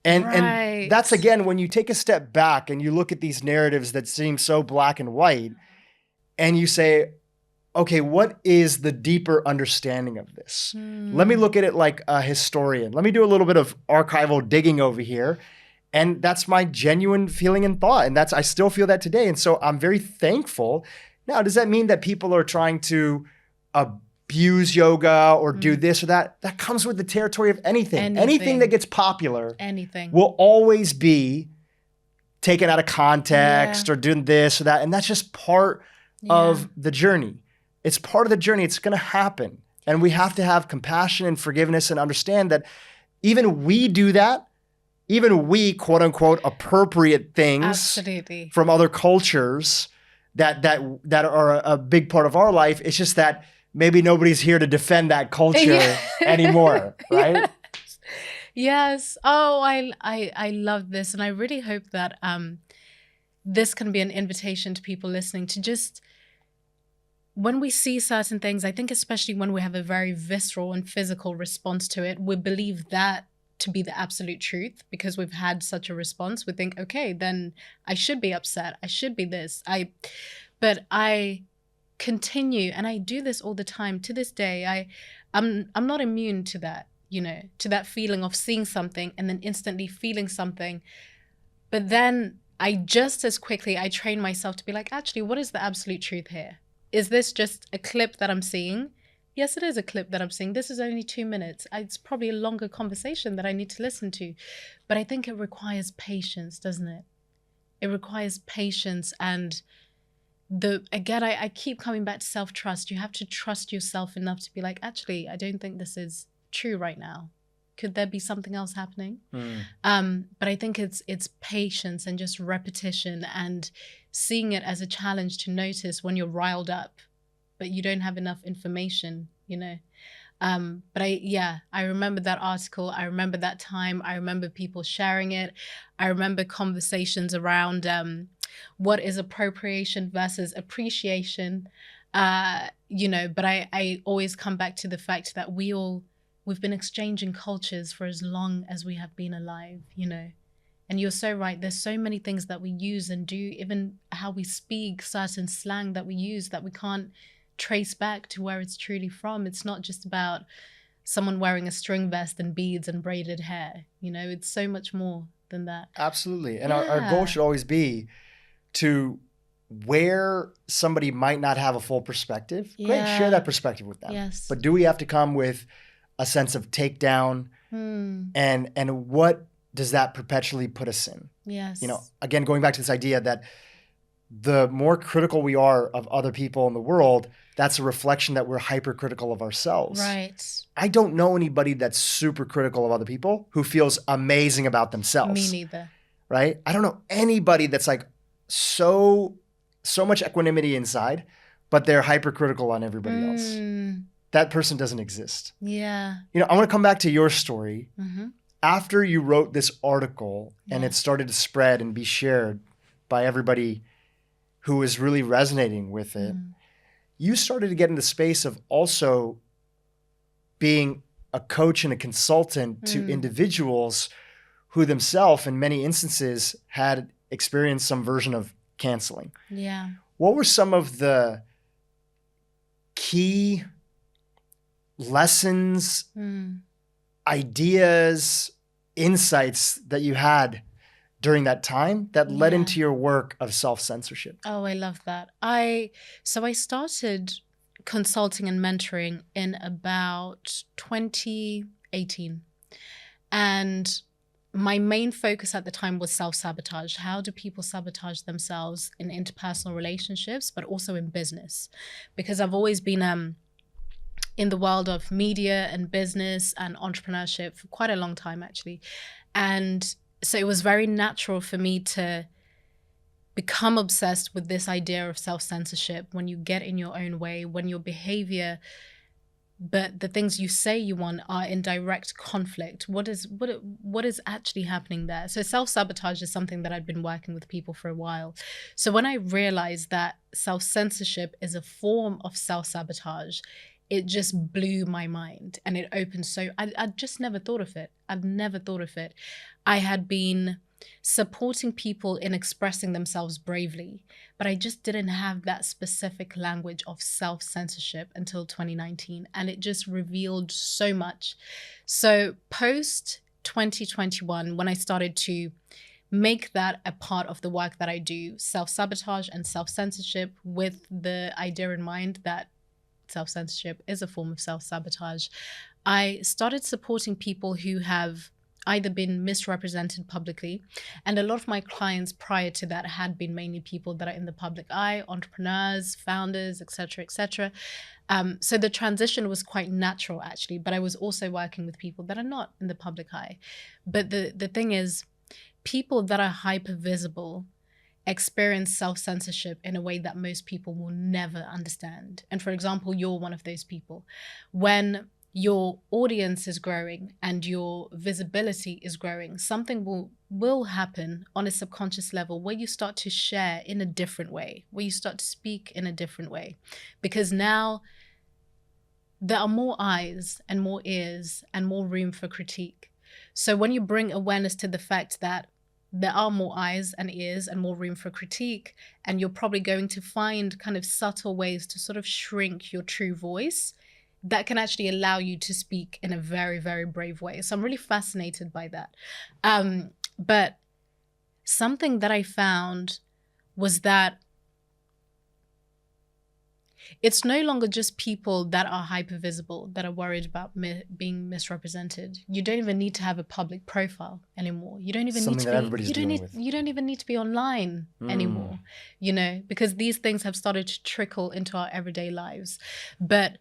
And that's, again, when you take a step back and you look at these narratives that seem so black and white, and you say, okay, what is the deeper understanding of this? Let me look at it like a historian. Let me do a little bit of archival digging over here. And that's my genuine feeling and thought. And I still feel that today. And so I'm very thankful. Now, does that mean that people are trying to abuse yoga or do this or that? That comes with the territory of anything. Anything that gets popular will always be taken out of context or doing this or that. And that's just part of the journey. It's part of the journey. It's going to happen. And we have to have compassion and forgiveness and understand that even we do that. Even we, quote unquote, appropriate things from other cultures that are a big part of our life. It's just that maybe nobody's here to defend that culture anymore, right? Yes. Oh, I love this. And I really hope that this can be an invitation to people listening to just, when we see certain things, I think especially when we have a very visceral and physical response to it, we believe that to be the absolute truth because we've had such a response. We think, okay, then I should be upset. I should be this. But I continue, and I do this all the time. To this day, I'm not immune to that, to that feeling of seeing something and then instantly feeling something. But then I just as quickly, I train myself to be like, actually, what is the absolute truth here? Is this just a clip that I'm seeing? Yes, it is a clip that I'm seeing. This is only 2 minutes. It's probably a longer conversation that I need to listen to. But I think it requires patience, doesn't it? It requires patience. And again, I keep coming back to self-trust. You have to trust yourself enough to be like, actually, I don't think this is true right now. Could there be something else happening? But I think it's patience and just repetition and seeing it as a challenge to notice when you're riled up, but you don't have enough information, But I remember that article. I remember that time. I remember people sharing it. I remember conversations around what is appropriation versus appreciation, But I always come back to the fact that we've been exchanging cultures for as long as we have been alive, And you're so right. There's so many things that we use and do, even how we speak, certain slang that we use that we can't trace back to where it's truly from. It's not just about someone wearing a string vest and beads and braided hair. It's so much more than that. Absolutely. And our goal should always be to, where somebody might not have a full perspective, great, share that perspective with them. Yes. But do we have to come with a sense of takedown? And what does that perpetually put us in? Yes. Again, going back to this idea that the more critical we are of other people in the world, that's a reflection that we're hypercritical of ourselves. Right. I don't know anybody that's super critical of other people who feels amazing about themselves. Me neither. Right? I don't know anybody that's like so much equanimity inside, but they're hypercritical on everybody else. That person doesn't exist. Yeah. I want to come back to your story. After you wrote this article and it started to spread and be shared by everybody who was really resonating with it, you started to get in the space of also being a coach and a consultant to individuals who themselves, in many instances, had experienced some version of canceling. Yeah. What were some of the key lessons, ideas, insights that you had during that time that led into your work of self-censorship? Oh, I love that. So I started consulting and mentoring in about 2018. And my main focus at the time was self-sabotage. How do people sabotage themselves in interpersonal relationships, but also in business? Because I've always been in the world of media and business and entrepreneurship for quite a long time, actually. And so it was very natural for me to become obsessed with this idea of self-censorship, when you get in your own way, when your behavior, but the things you say you want, are in direct conflict. What is actually happening there? So self-sabotage is something that I'd been working with people for a while. So when I realized that self-censorship is a form of self-sabotage, it just blew my mind, and it opened I'd just never thought of it. I've never thought of it. I had been supporting people in expressing themselves bravely, but I just didn't have that specific language of self-censorship until 2019, and it just revealed so much. So post 2021, when I started to make that a part of the work that I do, self-sabotage and self-censorship, with the idea in mind that self-censorship is a form of self-sabotage, I started supporting people who have either been misrepresented publicly, and a lot of my clients prior to that had been mainly people that are in the public eye, entrepreneurs, founders, etc., etc. So the transition was quite natural, actually, but I was also working with people that are not in the public eye. But the thing is, people that are hyper visible experience self-censorship in a way that most people will never understand. And for example, you're one of those people. When your audience is growing and your visibility is growing, something will happen on a subconscious level where you start to share in a different way, where you start to speak in a different way, because now there are more eyes and more ears and more room for critique. So when you bring awareness to the fact that there are more eyes and ears and more room for critique, and you're probably going to find kind of subtle ways to sort of shrink your true voice, that can actually allow you to speak in a very, very brave way. So I'm really fascinated by that. But something that I found was that it's no longer just people that are hypervisible that are worried about being misrepresented. You don't even need to have a public profile anymore. You don't even need to be. You don't even need to be online anymore. You know, because these things have started to trickle into our everyday lives. But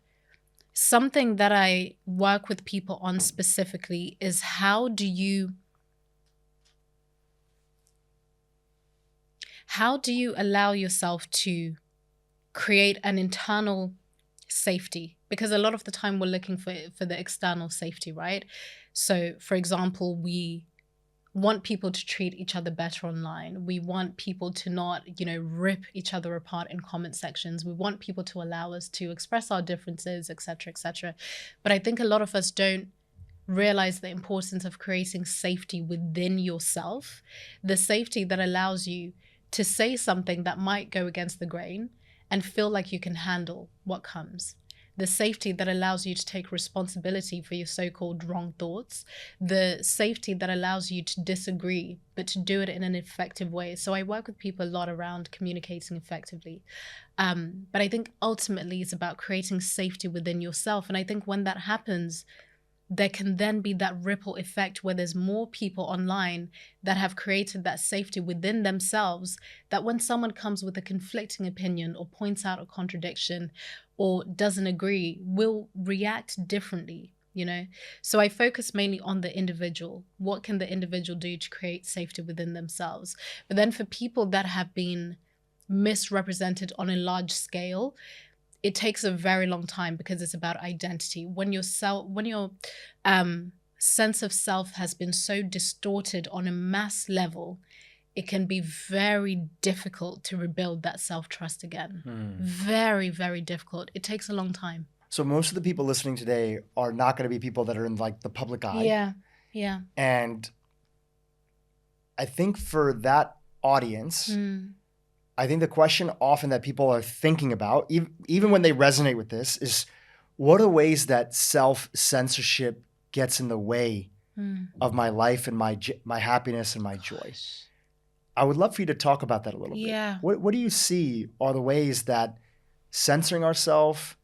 something that I work with people on specifically is how do you allow yourself to create an internal safety? Because a lot of the time we're looking for the external safety, right? So for example, we want people to treat each other better online. We want people to not, rip each other apart in comment sections. We want people to allow us to express our differences, etc., etc. But I think a lot of us don't realize the importance of creating safety within yourself, the safety that allows you to say something that might go against the grain and feel like you can handle what comes. The safety that allows you to take responsibility for your so-called wrong thoughts. The safety that allows you to disagree, but to do it in an effective way. So I work with people a lot around communicating effectively. But I think ultimately it's about creating safety within yourself. And I think when that happens, there can then be that ripple effect where there's more people online that have created that safety within themselves, that when someone comes with a conflicting opinion or points out a contradiction or doesn't agree, will react differently, So I focus mainly on the individual. What can the individual do to create safety within themselves? But then for people that have been misrepresented on a large scale, it takes a very long time because it's about identity. When your sense of self has been so distorted on a mass level, it can be very difficult to rebuild that self-trust again. Very, very difficult. It takes a long time. So most of the people listening today are not going to be people that are in like the public eye. Yeah. And I think for that audience, I think the question often that people are thinking about, even when they resonate with this, is what are ways that self-censorship gets in the way of my life and my happiness and my joy? I would love for you to talk about that a little bit. What do you see are the ways that censoring ourselves,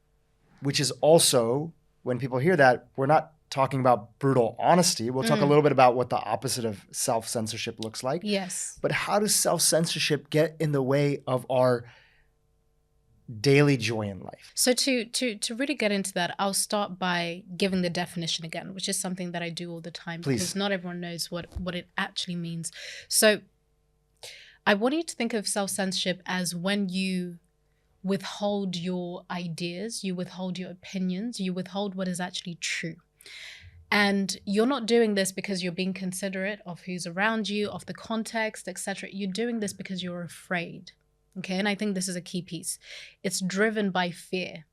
which is also, when people hear that, we're not talking about brutal honesty. We'll talk a little bit about what the opposite of self-censorship looks like. Yes. But how does self-censorship get in the way of our daily joy in life? So to really get into that, I'll start by giving the definition again, which is something that I do all the time. Please. Because not everyone knows what it actually means. So I want you to think of self-censorship as when you withhold your ideas, you withhold your opinions, you withhold what is actually true. And you're not doing this because you're being considerate of who's around you, of the context, etc. You're doing this because you're afraid. Okay, and I think this is a key piece. It's driven by fear.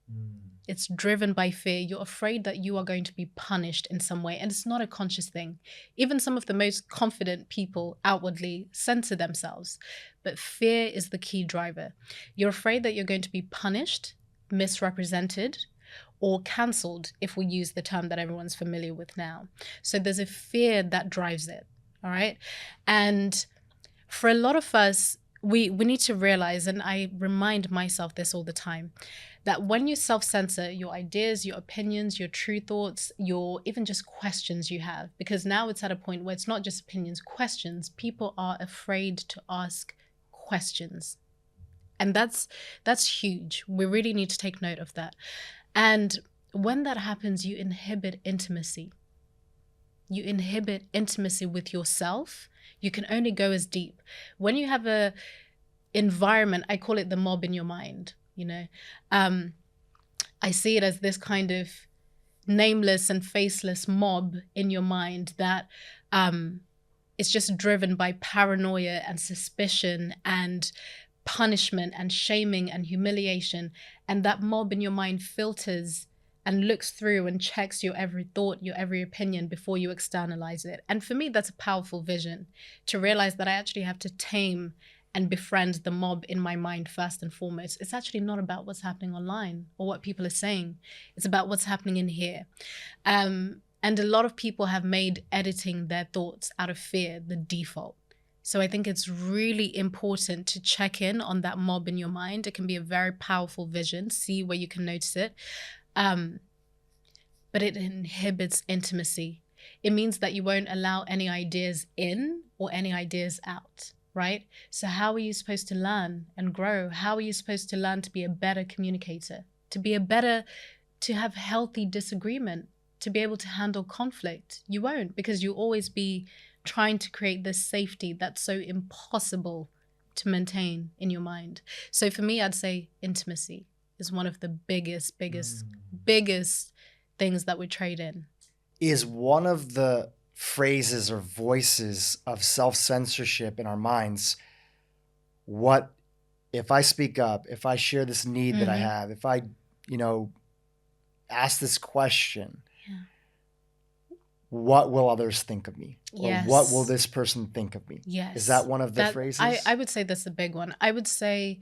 It's driven by fear. You're afraid that you are going to be punished in some way. And it's not a conscious thing. Even some of the most confident people outwardly censor themselves. But fear is the key driver. You're afraid that you're going to be punished, misrepresented, or cancelled, if we use the term that everyone's familiar with now. So there's a fear that drives it. All right. And for a lot of us, we need to realize, and I remind myself this all the time, that when you self-censor your ideas, your opinions, your true thoughts, your even just questions you have, because now it's at a point where it's not just opinions, questions. People are afraid to ask questions. And that's huge. We really need to take note of that. And when that happens, you inhibit intimacy. You inhibit intimacy with yourself. You can only go as deep. When you have a environment, I call it the mob in your mind, you know. I see it as this kind of nameless and faceless mob in your mind that is just driven by paranoia and suspicion and punishment and shaming and humiliation. And that mob in your mind filters and looks through and checks your every thought, your every opinion before you externalize it. And for me, that's a powerful vision, to realize that I actually have to tame and befriend the mob in my mind first and foremost. It's actually not about what's happening online or what people are saying. It's about what's happening in here. And a lot of people have made editing their thoughts out of fear the default. So I think it's really important to check in on that mob in your mind. It can be a very powerful vision. See where you can notice it. But it inhibits intimacy. It means that you won't allow any ideas in or any ideas out, right? So how are you supposed to learn and grow? How are you supposed to learn to be a better communicator, to have healthy disagreement, to be able to handle conflict? You won't, because you'll always be trying to create this safety that's so impossible to maintain in your mind. So for me, I'd say intimacy is one of the biggest things that we trade in. Is one of the phrases or voices of self-censorship in our minds, what if I speak up, if I share this need that I have, if I, ask this question, what will others think of me? Yes. Or what will this person think of me? Yes. Is that one of the phrases? I would say that's a big one. I would say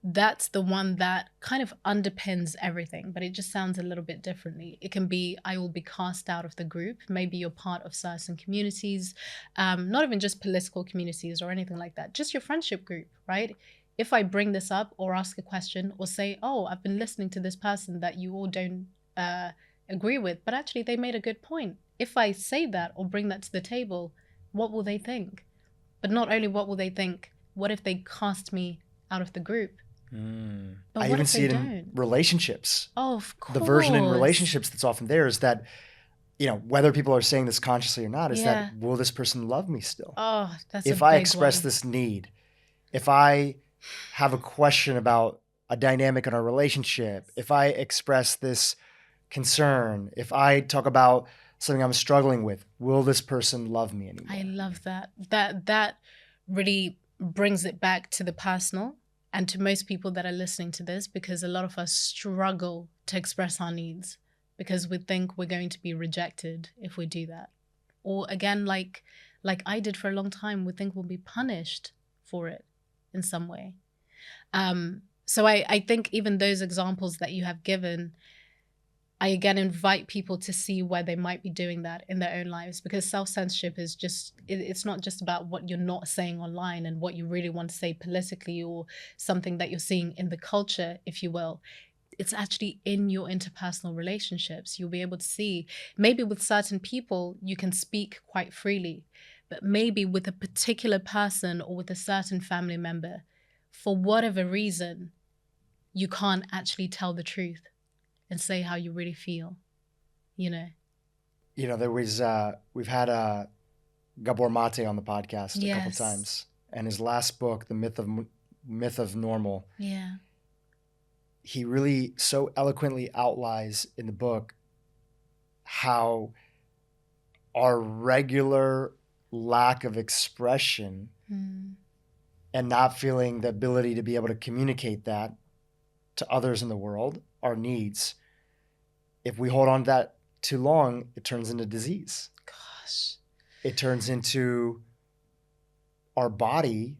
that's the one that kind of underpins everything, but it just sounds a little bit differently. It can be, I will be cast out of the group. Maybe you're part of certain communities, not even just political communities or anything like that, just your friendship group, right? If I bring this up or ask a question or say, oh, I've been listening to this person that you all don't agree with, but actually they made a good point. If I say that or bring that to the table, what will they think? But not only what will they think, what if they cast me out of the group? I even see it in relationships. Oh, of course. The version in relationships that's often there is that, whether people are saying this consciously or not, is that, will this person love me still? Oh, that's if I express this need, if I have a question about a dynamic in our relationship, if I express this concern, if I talk about something I'm struggling with, will this person love me anymore? I love that. That really brings it back to the personal and to most people that are listening to this, because a lot of us struggle to express our needs because we think we're going to be rejected if we do that. Or again, like I did for a long time, we think we'll be punished for it in some way. So I think even those examples that you have given, I again invite people to see where they might be doing that in their own lives, because self-censorship is it's not just about what you're not saying online and what you really want to say politically or something that you're seeing in the culture, if you will. It's actually in your interpersonal relationships. You'll be able to see, maybe with certain people, you can speak quite freely, but maybe with a particular person or with a certain family member, for whatever reason, you can't actually tell the truth and say how you really feel, there was, we've had Gabor Mate on the podcast a couple times, and his last book, The Myth of Normal. Yeah. He really so eloquently outlines in the book how our regular lack of expression and not feeling the ability to be able to communicate that to others in the world, our needs, if we hold on to that too long, it turns into disease. Gosh. It turns into our body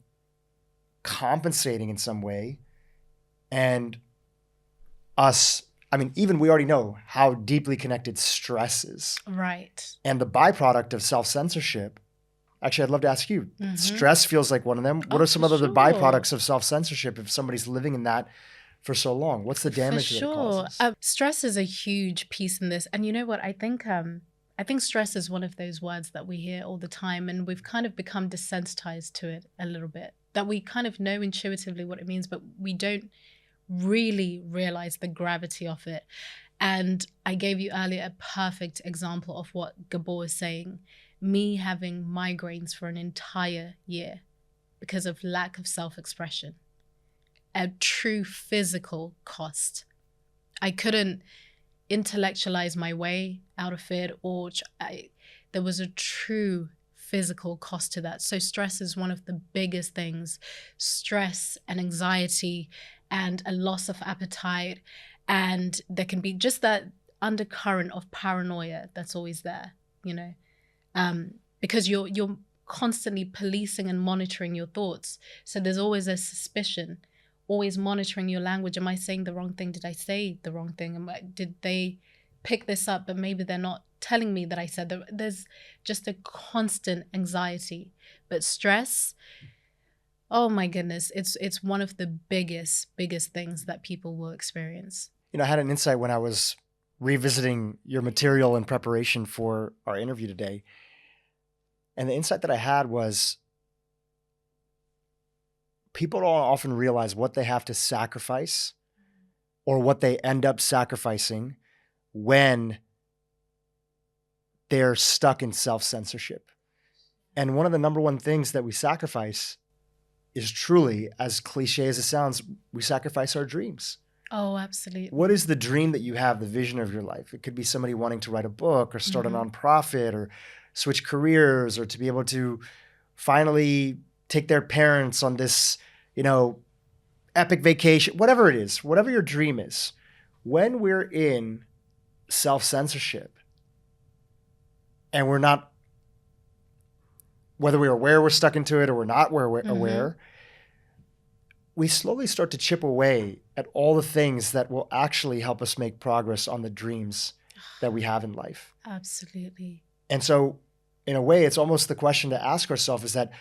compensating in some way, and us, I mean, even we already know how deeply connected stress is. Right. And the byproduct of self-censorship, actually, I'd love to ask you, stress feels like one of them. What are some other byproducts of self-censorship if somebody's living in that for so long? What's the damage that it causes? Stress is a huge piece in this. And you know what? I think stress is one of those words that we hear all the time, and we've kind of become desensitized to it a little bit, that we kind of know intuitively what it means, but we don't really realize the gravity of it. And I gave you earlier a perfect example of what Gabor was saying. Me having migraines for an entire year because of lack of self-expression. A true physical cost. I couldn't intellectualize my way out of it, or there was a true physical cost to that. So stress is one of the biggest things. Stress and anxiety and a loss of appetite. And there can be just that undercurrent of paranoia that's always there, you know, because you're constantly policing and monitoring your thoughts. So there's always a suspicion, always monitoring your language. Am I saying the wrong thing? Did I say the wrong thing? Did they pick this up, but maybe they're not telling me that I said that? There's just a constant anxiety. But stress, oh my goodness, it's one of the biggest things that people will experience. You know, I had an insight when I was revisiting your material in preparation for our interview today. And the insight that I had was people don't often realize what they have to sacrifice or what they end up sacrificing when they're stuck in self-censorship. And one of the number one things that we sacrifice is truly, as cliche as it sounds, we sacrifice our dreams. Oh, absolutely. What is the dream that you have, the vision of your life? It could be somebody wanting to write a book or start a nonprofit or switch careers, or to be able to finally take their parents on this, you know, epic vacation, whatever it is, whatever your dream is. When we're in self-censorship and we're not, whether we're aware we're stuck into it or we're not aware, we slowly start to chip away at all the things that will actually help us make progress on the dreams that we have in life. Absolutely. And so, in a way, it's almost the question to ask ourselves is that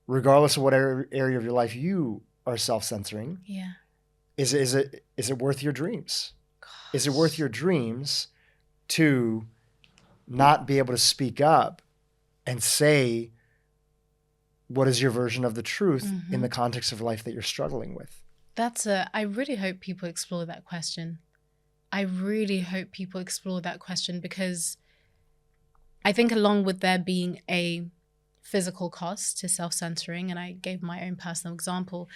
regardless of what area of your life you are self-censoring, is it worth your dreams? Gosh. Is it worth your dreams to not be able to speak up and say what is your version of the truth in the context of life that you're struggling with? I really hope people explore that question. I really hope people explore that question, because I think along with there being a physical cost to self-censoring, and I gave my own personal example,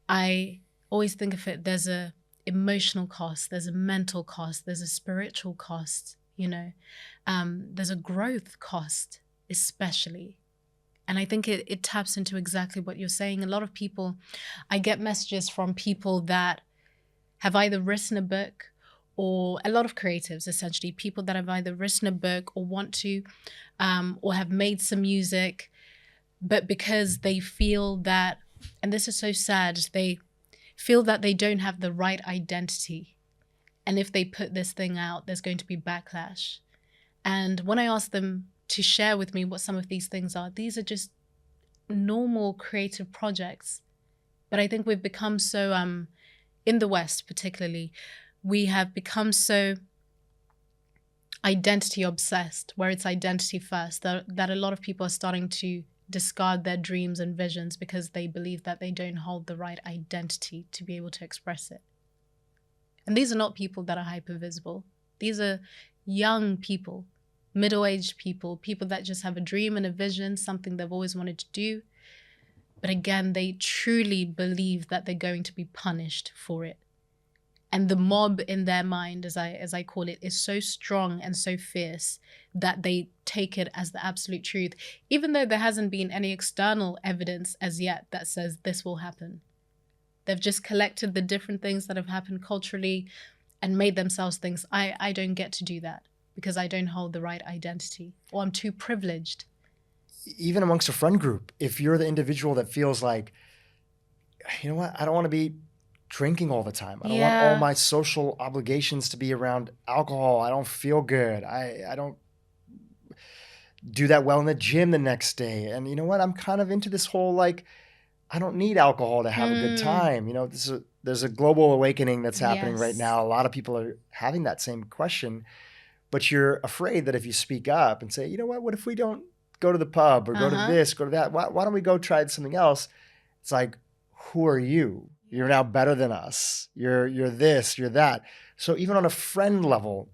I always think of it, there's a emotional cost, there's a mental cost, there's a spiritual cost, you know, there's a growth cost, especially. And I think it taps into exactly what you're saying. A lot of people, I get messages from people that have either written a book, or a lot of creatives, essentially, people that have either written a book or want to, or have made some music, but because they feel that, and this is so sad, they feel that they don't have the right identity. And if they put this thing out, there's going to be backlash. And when I ask them to share with me what some of these things are, these are just normal creative projects. But I think we've become so, in the West particularly, we have become so identity obsessed, where it's identity first, that a lot of people are starting to discard their dreams and visions because they believe that they don't hold the right identity to be able to express it. And these are not people that are hypervisible. These are young people, middle-aged people, people that just have a dream and a vision, something they've always wanted to do. But again, they truly believe that they're going to be punished for it. And the mob in their mind, as I call it, is so strong and so fierce that they take it as the absolute truth, even though there hasn't been any external evidence as yet that says this will happen. They've just collected the different things that have happened culturally and made themselves think, I don't get to do that because I don't hold the right identity, or I'm too privileged. Even amongst a friend group, if you're the individual that feels like, you know what, I don't want to be drinking all the time. I don't want all my social obligations to be around alcohol. I don't feel good. I don't do that well in the gym the next day. And you know what, I'm kind of into this whole, like, I don't need alcohol to have a good time. You know, there's a global awakening that's happening right now. A lot of people are having that same question, but you're afraid that if you speak up and say, you know what if we don't go to the pub or go to this, go to that, why don't we go try something else? It's like, who are you? You're now better than us. You're this, you're that. So even on a friend level,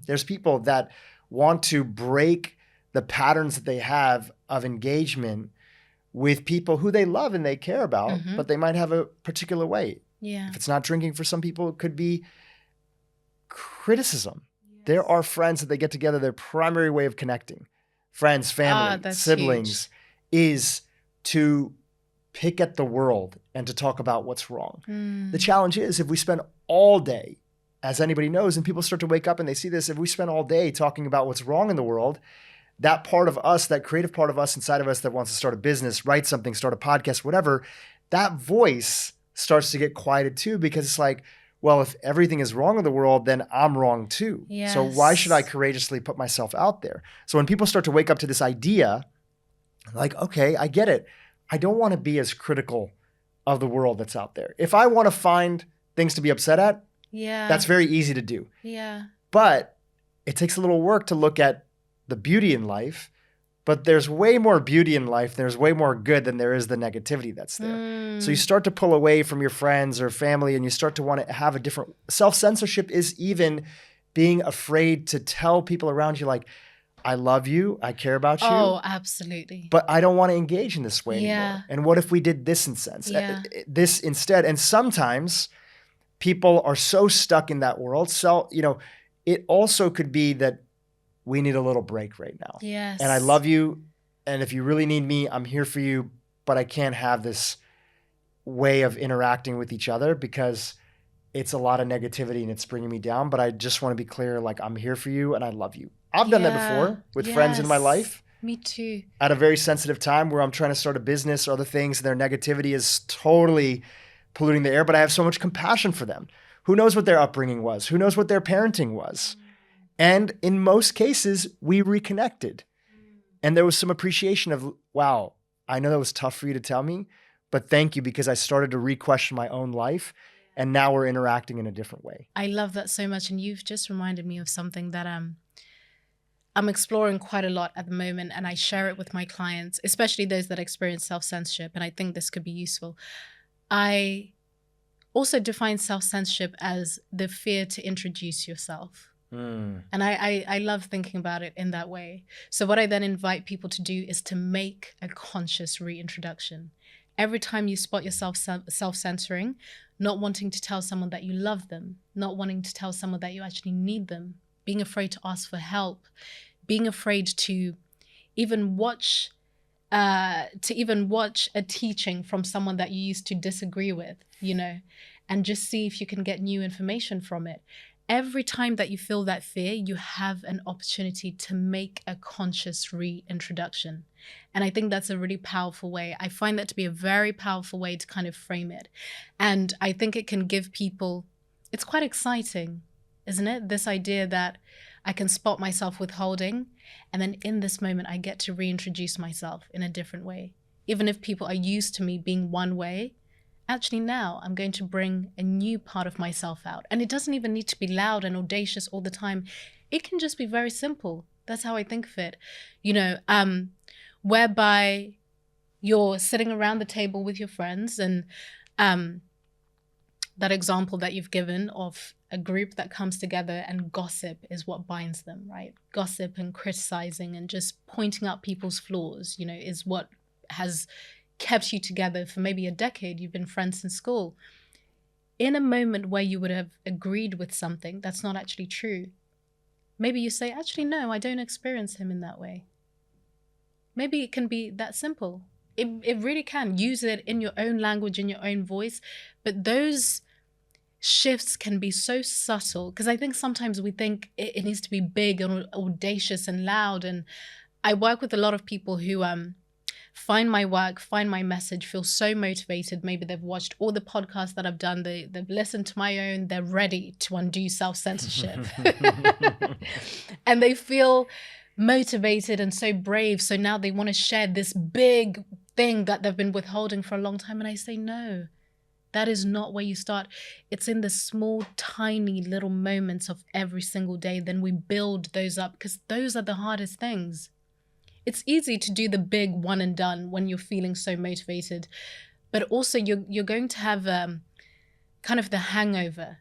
there's people that want to break the patterns that they have of engagement with people who they love and they care about, but they might have a particular way. Yeah. If it's not drinking for some people, it could be criticism. Yes. There are friends that they get together, their primary way of connecting, friends, family, siblings, is to pick at the world and to talk about what's wrong. The challenge is, if we spend all day, as anybody knows, and people start to wake up and they see this, if we spend all day talking about what's wrong in the world, that part of us, that creative part of us inside of us that wants to start a business, write something, start a podcast, whatever, that voice starts to get quieted too, because it's like, well, if everything is wrong in the world, then I'm wrong too. Yes. So why should I courageously put myself out there? So when people start to wake up to this idea, like, okay, I get it. I don't want to be as critical of the world that's out there. If I want to find things to be upset at, that's very easy to do. Yeah. But it takes a little work to look at the beauty in life, but there's way more beauty in life. There's way more good than there is the negativity that's there. So you start to pull away from your friends or family, and you start to want to have a different self-censorship. Is even being afraid to tell people around you, like, I love you, I care about you. Oh, absolutely. But I don't want to engage in this way anymore. And what if we did this this instead? And sometimes people are so stuck in that world. So, you know, it also could be that we need a little break right now. Yes. And I love you. And if you really need me, I'm here for you. But I can't have this way of interacting with each other because it's a lot of negativity and it's bringing me down. But I just want to be clear, like, I'm here for you and I love you. I've done that before with friends in my life. Me too. At a very sensitive time where I'm trying to start a business or other things, and their negativity is totally polluting the air. But I have so much compassion for them. Who knows what their upbringing was? Who knows what their parenting was? And in most cases, we reconnected. And there was some appreciation of, wow, I know that was tough for you to tell me, but thank you, because I started to re-question my own life. And now we're interacting in a different way. I love that so much. And you've just reminded me of something that I'm exploring quite a lot at the moment. And I share it with my clients, especially those that experience self-censorship. And I think this could be useful. I also define self-censorship as the fear to introduce yourself. And I love thinking about it in that way. So what I then invite people to do is to make a conscious reintroduction. Every time you spot yourself self-censoring, not wanting to tell someone that you love them, not wanting to tell someone that you actually need them, being afraid to ask for help, being afraid to even watch a teaching from someone that you used to disagree with, you know, and just see if you can get new information from it. Every time that you feel that fear, you have an opportunity to make a conscious reintroduction. And I think that's a really powerful way. I find that to be a very powerful way to kind of frame it. And I think it can give people, it's quite exciting, isn't it? This idea that I can spot myself withholding, and then in this moment, I get to reintroduce myself in a different way. Even if people are used to me being one way, actually now I'm going to bring a new part of myself out. And it doesn't even need to be loud and audacious all the time. It can just be very simple. That's how I think of it. You know, whereby you're sitting around the table with your friends, and that example that you've given of a group that comes together and gossip is what binds them, right? Gossip and criticizing and just pointing out people's flaws, you know, is what has kept you together for maybe a decade. You've been friends in school. In a moment where you would have agreed with something that's not actually true, maybe you say, actually, no, I don't experience him in that way. Maybe it can be that simple. It really can. Use it in your own language, in your own voice. But those shifts can be so subtle, because I think sometimes we think it needs to be big and audacious and loud. And I work with a lot of people who find my work, find my message, feel so motivated. Maybe they've watched all the podcasts that I've done, they've listened to my own, they're ready to undo self-censorship. And they feel motivated and so brave. So now they want to share this big thing that they've been withholding for a long time. And I say, no, that is not where you start. It's in the small, tiny little moments of every single day. Then we build those up, because those are the hardest things. It's easy to do the big one and done when you're feeling so motivated, but also you're going to have kind of the hangover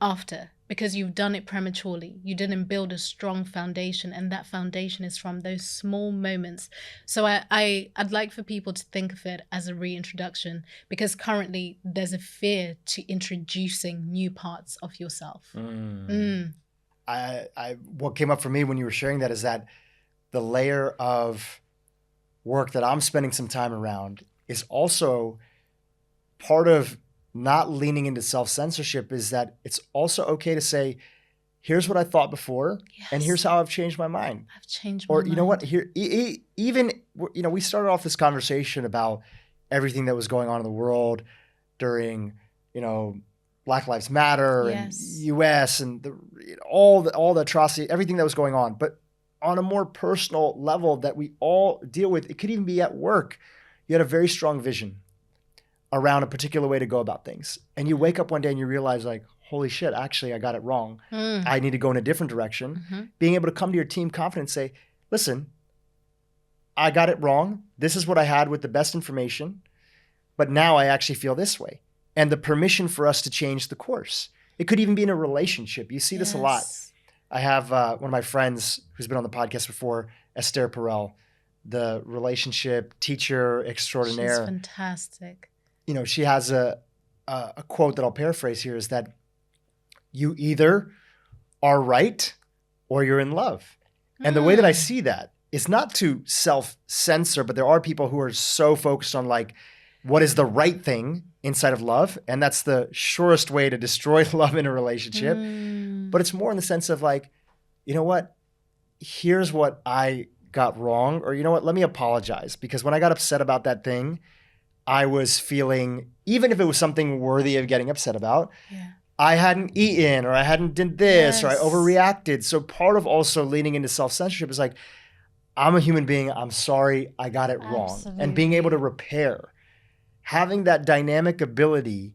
after, because you've done it prematurely. You didn't build a strong foundation, and that foundation is from those small moments. So I'd like for people to think of it as a reintroduction, because currently there's a fear to introducing new parts of yourself. What came up for me when you were sharing that is that the layer of work that I'm spending some time around is also part of not leaning into self-censorship, is that it's also okay to say, here's what I thought before, yes, and here's how I've changed my mind. I've changed my mind. Or you know what, here, even, you know, we started off this conversation about everything that was going on in the world during, you know, Black Lives Matter, yes, and US and all the atrocity, everything that was going on. But on a more personal level that we all deal with, it could even be at work. You had a very strong vision around a particular way to go about things. And you wake up one day and you realize, like, holy shit, actually, I got it wrong. I need to go in a different direction. Being able to come to your team confident and say, listen, I got it wrong. This is what I had with the best information, but now I actually feel this way. And the permission for us to change the course. It could even be in a relationship. You see this a lot. I have one of my friends who's been on the podcast before, Esther Perel, the relationship teacher extraordinaire. She's fantastic. You know, she has a quote that I'll paraphrase here, is that you either are right or you're in love. And the way that I see that is not to self-censor, but there are people who are so focused on, like, what is the right thing inside of love? And that's the surest way to destroy love in a relationship. But it's more in the sense of, like, you know what? Here's what I got wrong. Or, you know what? Let me apologize. Because when I got upset about that thing, I was feeling, even if it was something worthy of getting upset about, I hadn't eaten, or I hadn't did this, or I overreacted. So part of also leaning into self-censorship is like, I'm a human being. I'm sorry. I got it wrong. And being able to repair. Having that dynamic ability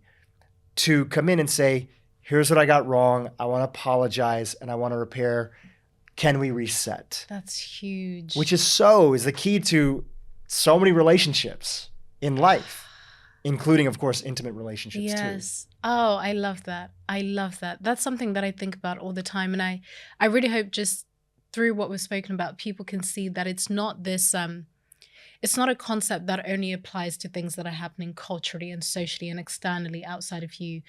to come in and say, here's what I got wrong. I want to apologize and I want to repair. Can we reset? That's huge. Which is the key to so many relationships in life, including, of course, intimate relationships too. Oh, I love that. I love that. That's something that I think about all the time. And I really hope just through what we've spoken about, people can see that it's not this, it's not a concept that only applies to things that are happening culturally and socially and externally outside of you.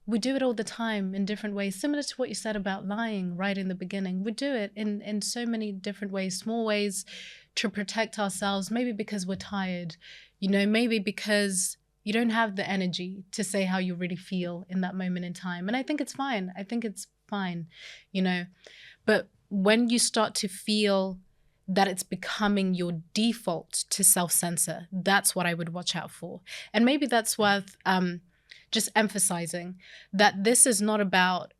We do it all the time in different ways, similar to what you said about lying right in the beginning. We do it in so many different ways, small ways to protect ourselves, maybe because we're tired, you know, maybe because you don't have the energy to say how you really feel in that moment in time. And I think it's fine. I think it's fine, you know. But when you start to feel that it's becoming your default to self-censor, that's what I would watch out for. And maybe that's worth just emphasizing, that this is not about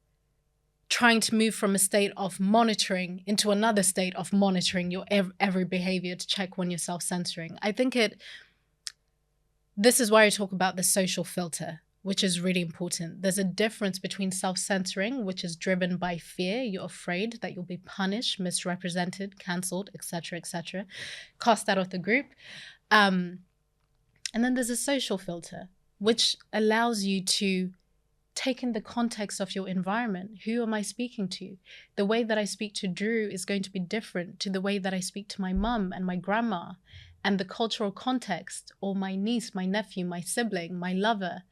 trying to move from a state of monitoring into another state of monitoring your every behavior to check when you're self-censoring. I think this is why I talk about the social filter, which is really important. There's a difference between self-censoring, which is driven by fear. You're afraid that you'll be punished, misrepresented, cancelled, etc., cast out of the group. And then there's a social filter, which allows you to take in the context of your environment. Who am I speaking to? The way that I speak to Dhru is going to be different to the way that I speak to my mum and my grandma, and the cultural context, or my niece, my nephew, my sibling, my lover.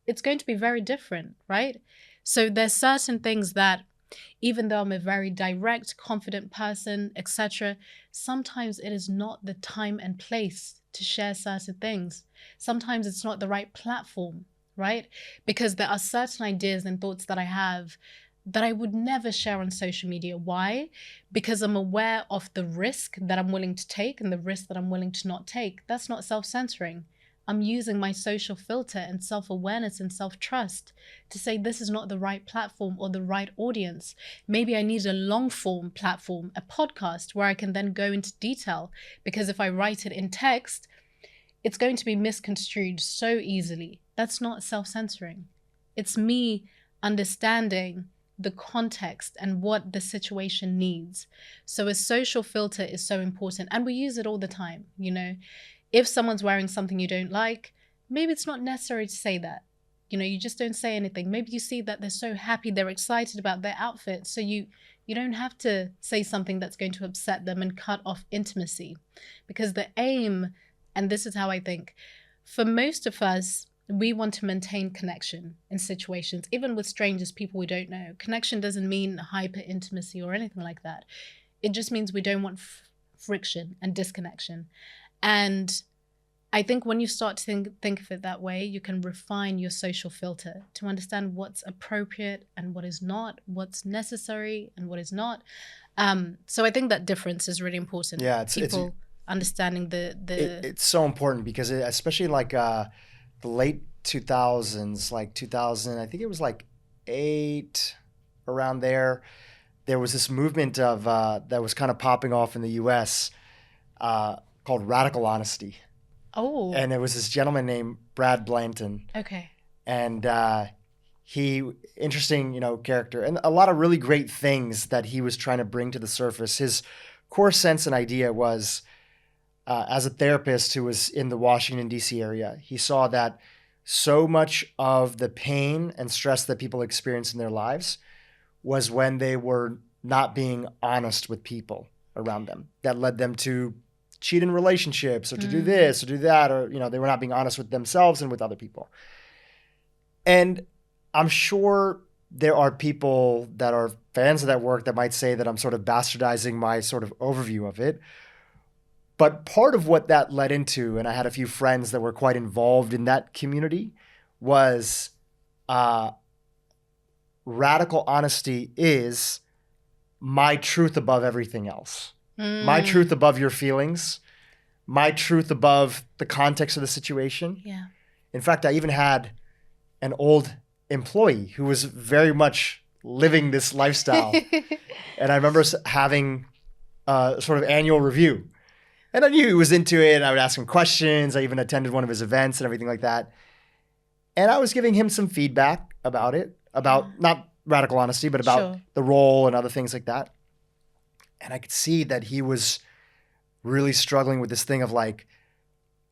It's going to be very different, right? So there's certain things that, even though I'm a very direct, confident person, etc., sometimes it is not the time and place to share certain things. Sometimes it's not the right platform, right? Because there are certain ideas and thoughts that I have that I would never share on social media. Why? Because I'm aware of the risk that I'm willing to take and the risk that I'm willing to not take. That's not self-censoring. I'm using my social filter and self-awareness and self-trust to say this is not the right platform or the right audience. Maybe I need a long-form platform, a podcast, where I can then go into detail. Because if I write it in text, it's going to be misconstrued so easily. That's not self-censoring. It's me understanding the context and what the situation needs. So a social filter is so important, and we use it all the time. You know, if someone's wearing something you don't like, maybe it's not necessary to say that. You know, you just don't say anything. Maybe you see that they're so happy, they're excited about their outfit, so you don't have to say something that's going to upset them and cut off intimacy. Because the aim, and this is how I think, for most of us, we want to maintain connection in situations, even with strangers, people we don't know. Connection doesn't mean hyper intimacy or anything like that. It just means we don't want friction and disconnection. And I think when you start to think of it that way, you can refine your social filter to understand what's appropriate and what is not, what's necessary and what is not. So I think that difference is really important. Yeah, it's understanding it's so important because especially like the late 2000s, like 2000, I think it was like 8, around there. There was this movement of that was kind of popping off in the U.S. Called radical honesty. Oh. And there was this gentleman named Brad Blanton. Okay. And he, interesting, character, and a lot of really great things that he was trying to bring to the surface. His core sense and idea was, as a therapist who was in the Washington, D.C. area, he saw that so much of the pain and stress that people experience in their lives was when they were not being honest with people around them. That led them to cheat in relationships or to do this or do that, or, they were not being honest with themselves and with other people. And I'm sure there are people that are fans of that work that might say that I'm sort of bastardizing my sort of overview of it. But part of what that led into, and I had a few friends that were quite involved in that community, was radical honesty is my truth above everything else. My truth above your feelings. My truth above the context of the situation. Yeah. In fact, I even had an old employee who was very much living this lifestyle. And I remember having a sort of annual review. And I knew he was into it. And I would ask him questions. I even attended one of his events and everything like that. And I was giving him some feedback about it, about not radical honesty, but about the role and other things like that. And I could see that he was really struggling with this thing of like,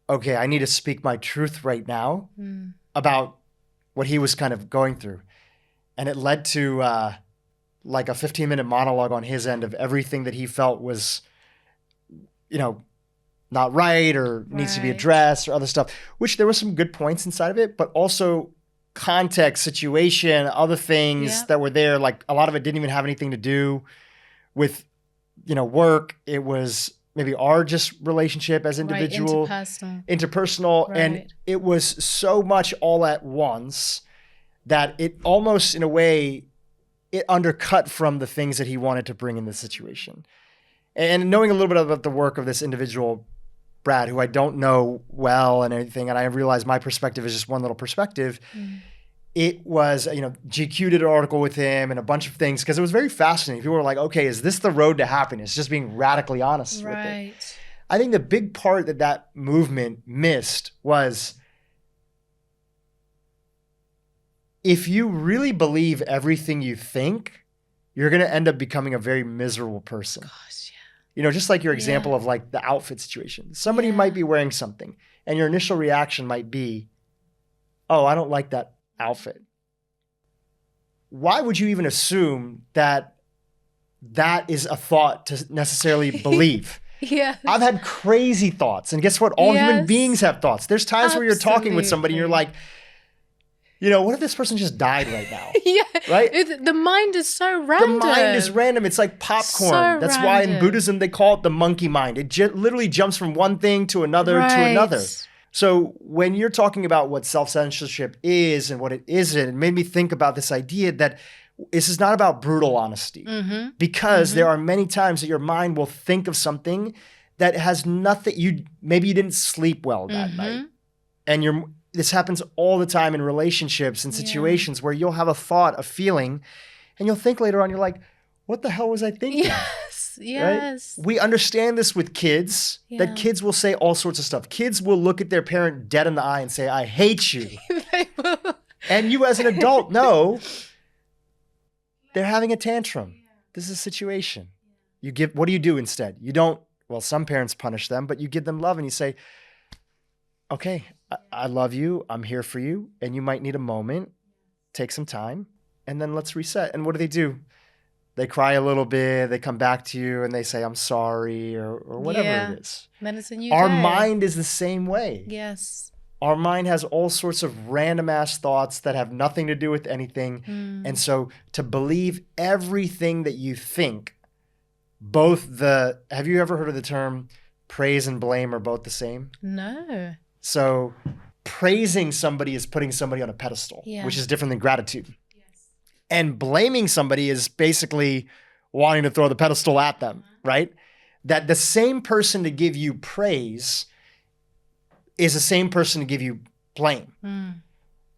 okay, I need to speak my truth right now about what he was kind of going through. And it led to like a 15-minute monologue on his end of everything that he felt was, not right or needs to be addressed or other stuff, which there were some good points inside of it, but also context, situation, other things that were there. Like a lot of it didn't even have anything to do with, work. It was maybe our just relationship as individual, interpersonal. Right. And it was so much all at once that it almost, in a way, it undercut from the things that he wanted to bring in the situation. And knowing a little bit about the work of this individual, Brad, who I don't know well and everything, and I realize my perspective is just one little perspective. It was, GQ did an article with him and a bunch of things because it was very fascinating. People were like, okay, is this the road to happiness? Just being radically honest with it. I think the big part that movement missed was if you really believe everything you think, you're going to end up becoming a very miserable person. Gosh, just like your example of like the outfit situation. Somebody might be wearing something and your initial reaction might be, oh, I don't like that outfit. Why would you even assume that is a thought to necessarily believe? I've had crazy thoughts. And guess what? All human beings have thoughts. There's times where you're talking with somebody and you're like, what if this person just died right now? Right? The mind is so random. The mind is random. It's like popcorn. That's why in Buddhism they call it the monkey mind. It literally jumps from one thing to another to another. So when you're talking about what self-censorship is and what it isn't, it made me think about this idea that this is not about brutal honesty, because there are many times that your mind will think of something that has nothing, maybe you didn't sleep well that night. And this happens all the time in relationships and situations where you'll have a thought, a feeling, and you'll think later on, you're like, what the hell was I thinking? Yes. Right? We understand this with kids, that kids will say all sorts of stuff. Kids will look at their parent dead in the eye and say, I hate you. They will. And you as an adult know they're having a tantrum. This is a situation. What do you do instead? You don't, well, some parents punish them, but you give them love and you say, okay, I love you. I'm here for you. And you might need a moment, take some time, and then let's reset. And what do? They cry a little bit, they come back to you and they say, I'm sorry, or whatever it is. Then it's a new Our day. mind is the same way. Yes. Our mind has all sorts of random ass thoughts that have nothing to do with anything. And so to believe everything that you think, have you ever heard of the term praise and blame are both the same? No. So praising somebody is putting somebody on a pedestal, which is different than gratitude. And blaming somebody is basically wanting to throw the pedestal at them, right? That the same person to give you praise is the same person to give you blame.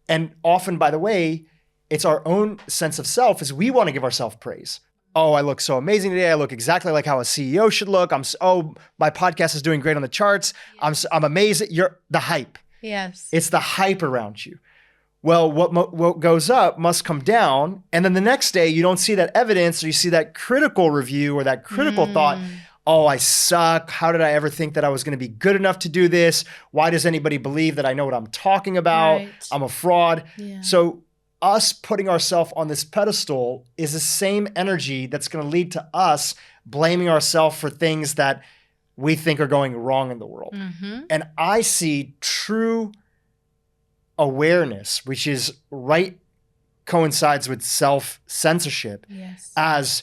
And often, by the way, it's our own sense of self is we want to give ourselves praise. Oh, I look so amazing today. I look exactly like how a CEO should look. My podcast is doing great on the charts. I'm amazing. You're the hype. Yes. It's the hype around you. Well, what goes up must come down. And then the next day, you don't see that evidence or you see that critical review or that critical thought. Oh, I suck. How did I ever think that I was going to be good enough to do this? Why does anybody believe that I know what I'm talking about? Right. I'm a fraud. Yeah. So us putting ourselves on this pedestal is the same energy that's going to lead to us blaming ourselves for things that we think are going wrong in the world. And I see true awareness, which is coincides with self-censorship, as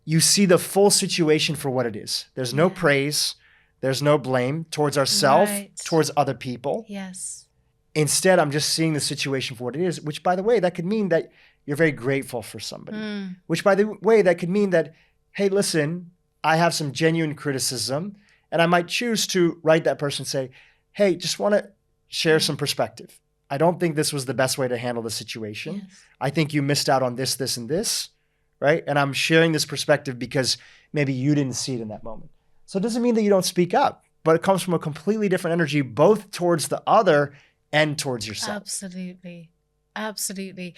you see the full situation for what it is. There's no praise, there's no blame towards ourselves, towards other people. Yes. Instead, I'm just seeing the situation for what it is, which, by the way, that could mean that you're very grateful for somebody. Which, by the way, that could mean that, hey, listen, I have some genuine criticism, and I might choose to write that person and say, hey, just want to share some perspective. I don't think this was the best way to handle the situation. Yes. I think you missed out on this, this, and this, right? And I'm sharing this perspective because maybe you didn't see it in that moment. So it doesn't mean that you don't speak up, but it comes from a completely different energy, both towards the other and towards yourself. Absolutely. Absolutely.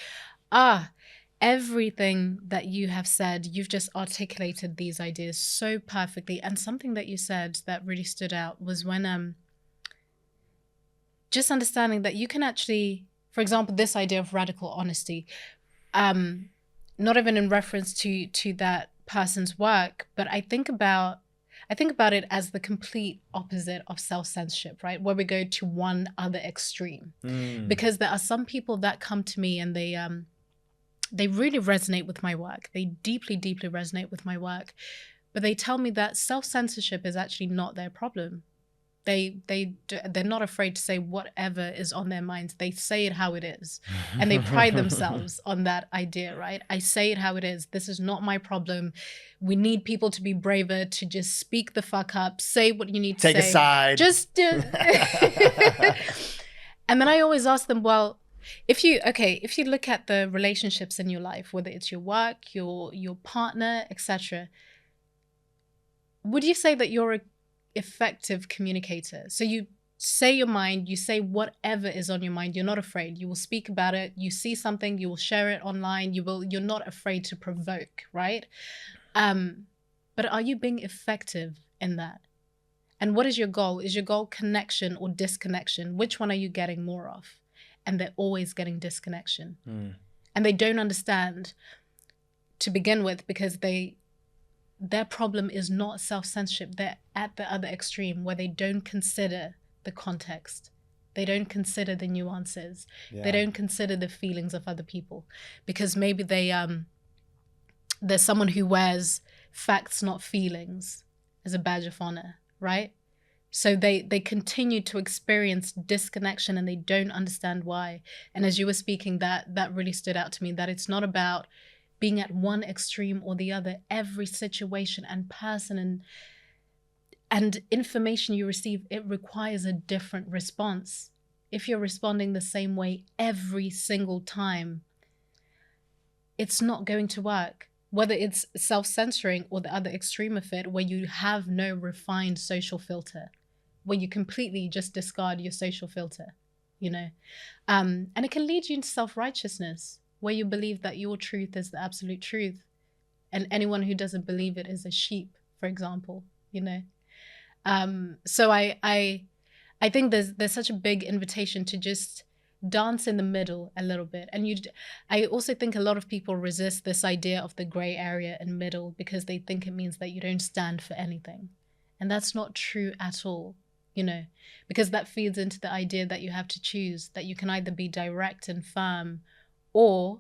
Everything that you have said, you've just articulated these ideas so perfectly. And something that you said that really stood out was when just understanding that you can actually, for example, this idea of radical honesty, not even in reference to that person's work, but I think about it as the complete opposite of self-censorship, right? Where we go to one other extreme. Because there are some people that come to me and they really resonate with my work. They deeply, deeply resonate with my work. But they tell me that self-censorship is actually not their problem. They're not afraid to say whatever is on their minds. They say it how it is. And they pride themselves on that idea, right? I say it how it is. This is not my problem. We need people to be braver, to just speak the fuck up, say what you need to say. Take a side. Just do. And then I always ask them, well, if you look at the relationships in your life, whether it's your work, your partner, etc., would you say that you're a effective communicator? So you say your mind, you say whatever is on your mind, you're not afraid, you will speak about it, you see something, you will share it online, you're not afraid to provoke, right? But are you being effective in that? And what is your goal? Is your goal connection or disconnection? Which one are you getting more of? And they're always getting disconnection. And they don't understand to begin with, because their problem is not self-censorship. They're at the other extreme where they don't consider the context. They don't consider the nuances. They don't consider the feelings of other people, because maybe there's someone who wears facts, not feelings, as a badge of honor, right? So they continue to experience disconnection and they don't understand why. And as you were speaking, that really stood out to me, that it's not about being at one extreme or the other. Every situation and person and information you receive, it requires a different response. If you're responding the same way every single time, it's not going to work. Whether it's self-censoring or the other extreme of it, where you have no refined social filter, where you completely just discard your social filter, you know? And it can lead you into self-righteousness, where you believe that your truth is the absolute truth. And anyone who doesn't believe it is a sheep, for example, you know? So I think there's such a big invitation to just dance in the middle a little bit. And I also think a lot of people resist this idea of the gray area and middle because they think it means that you don't stand for anything. And that's not true at all, you know, because that feeds into the idea that you have to choose, that you can either be direct and firm or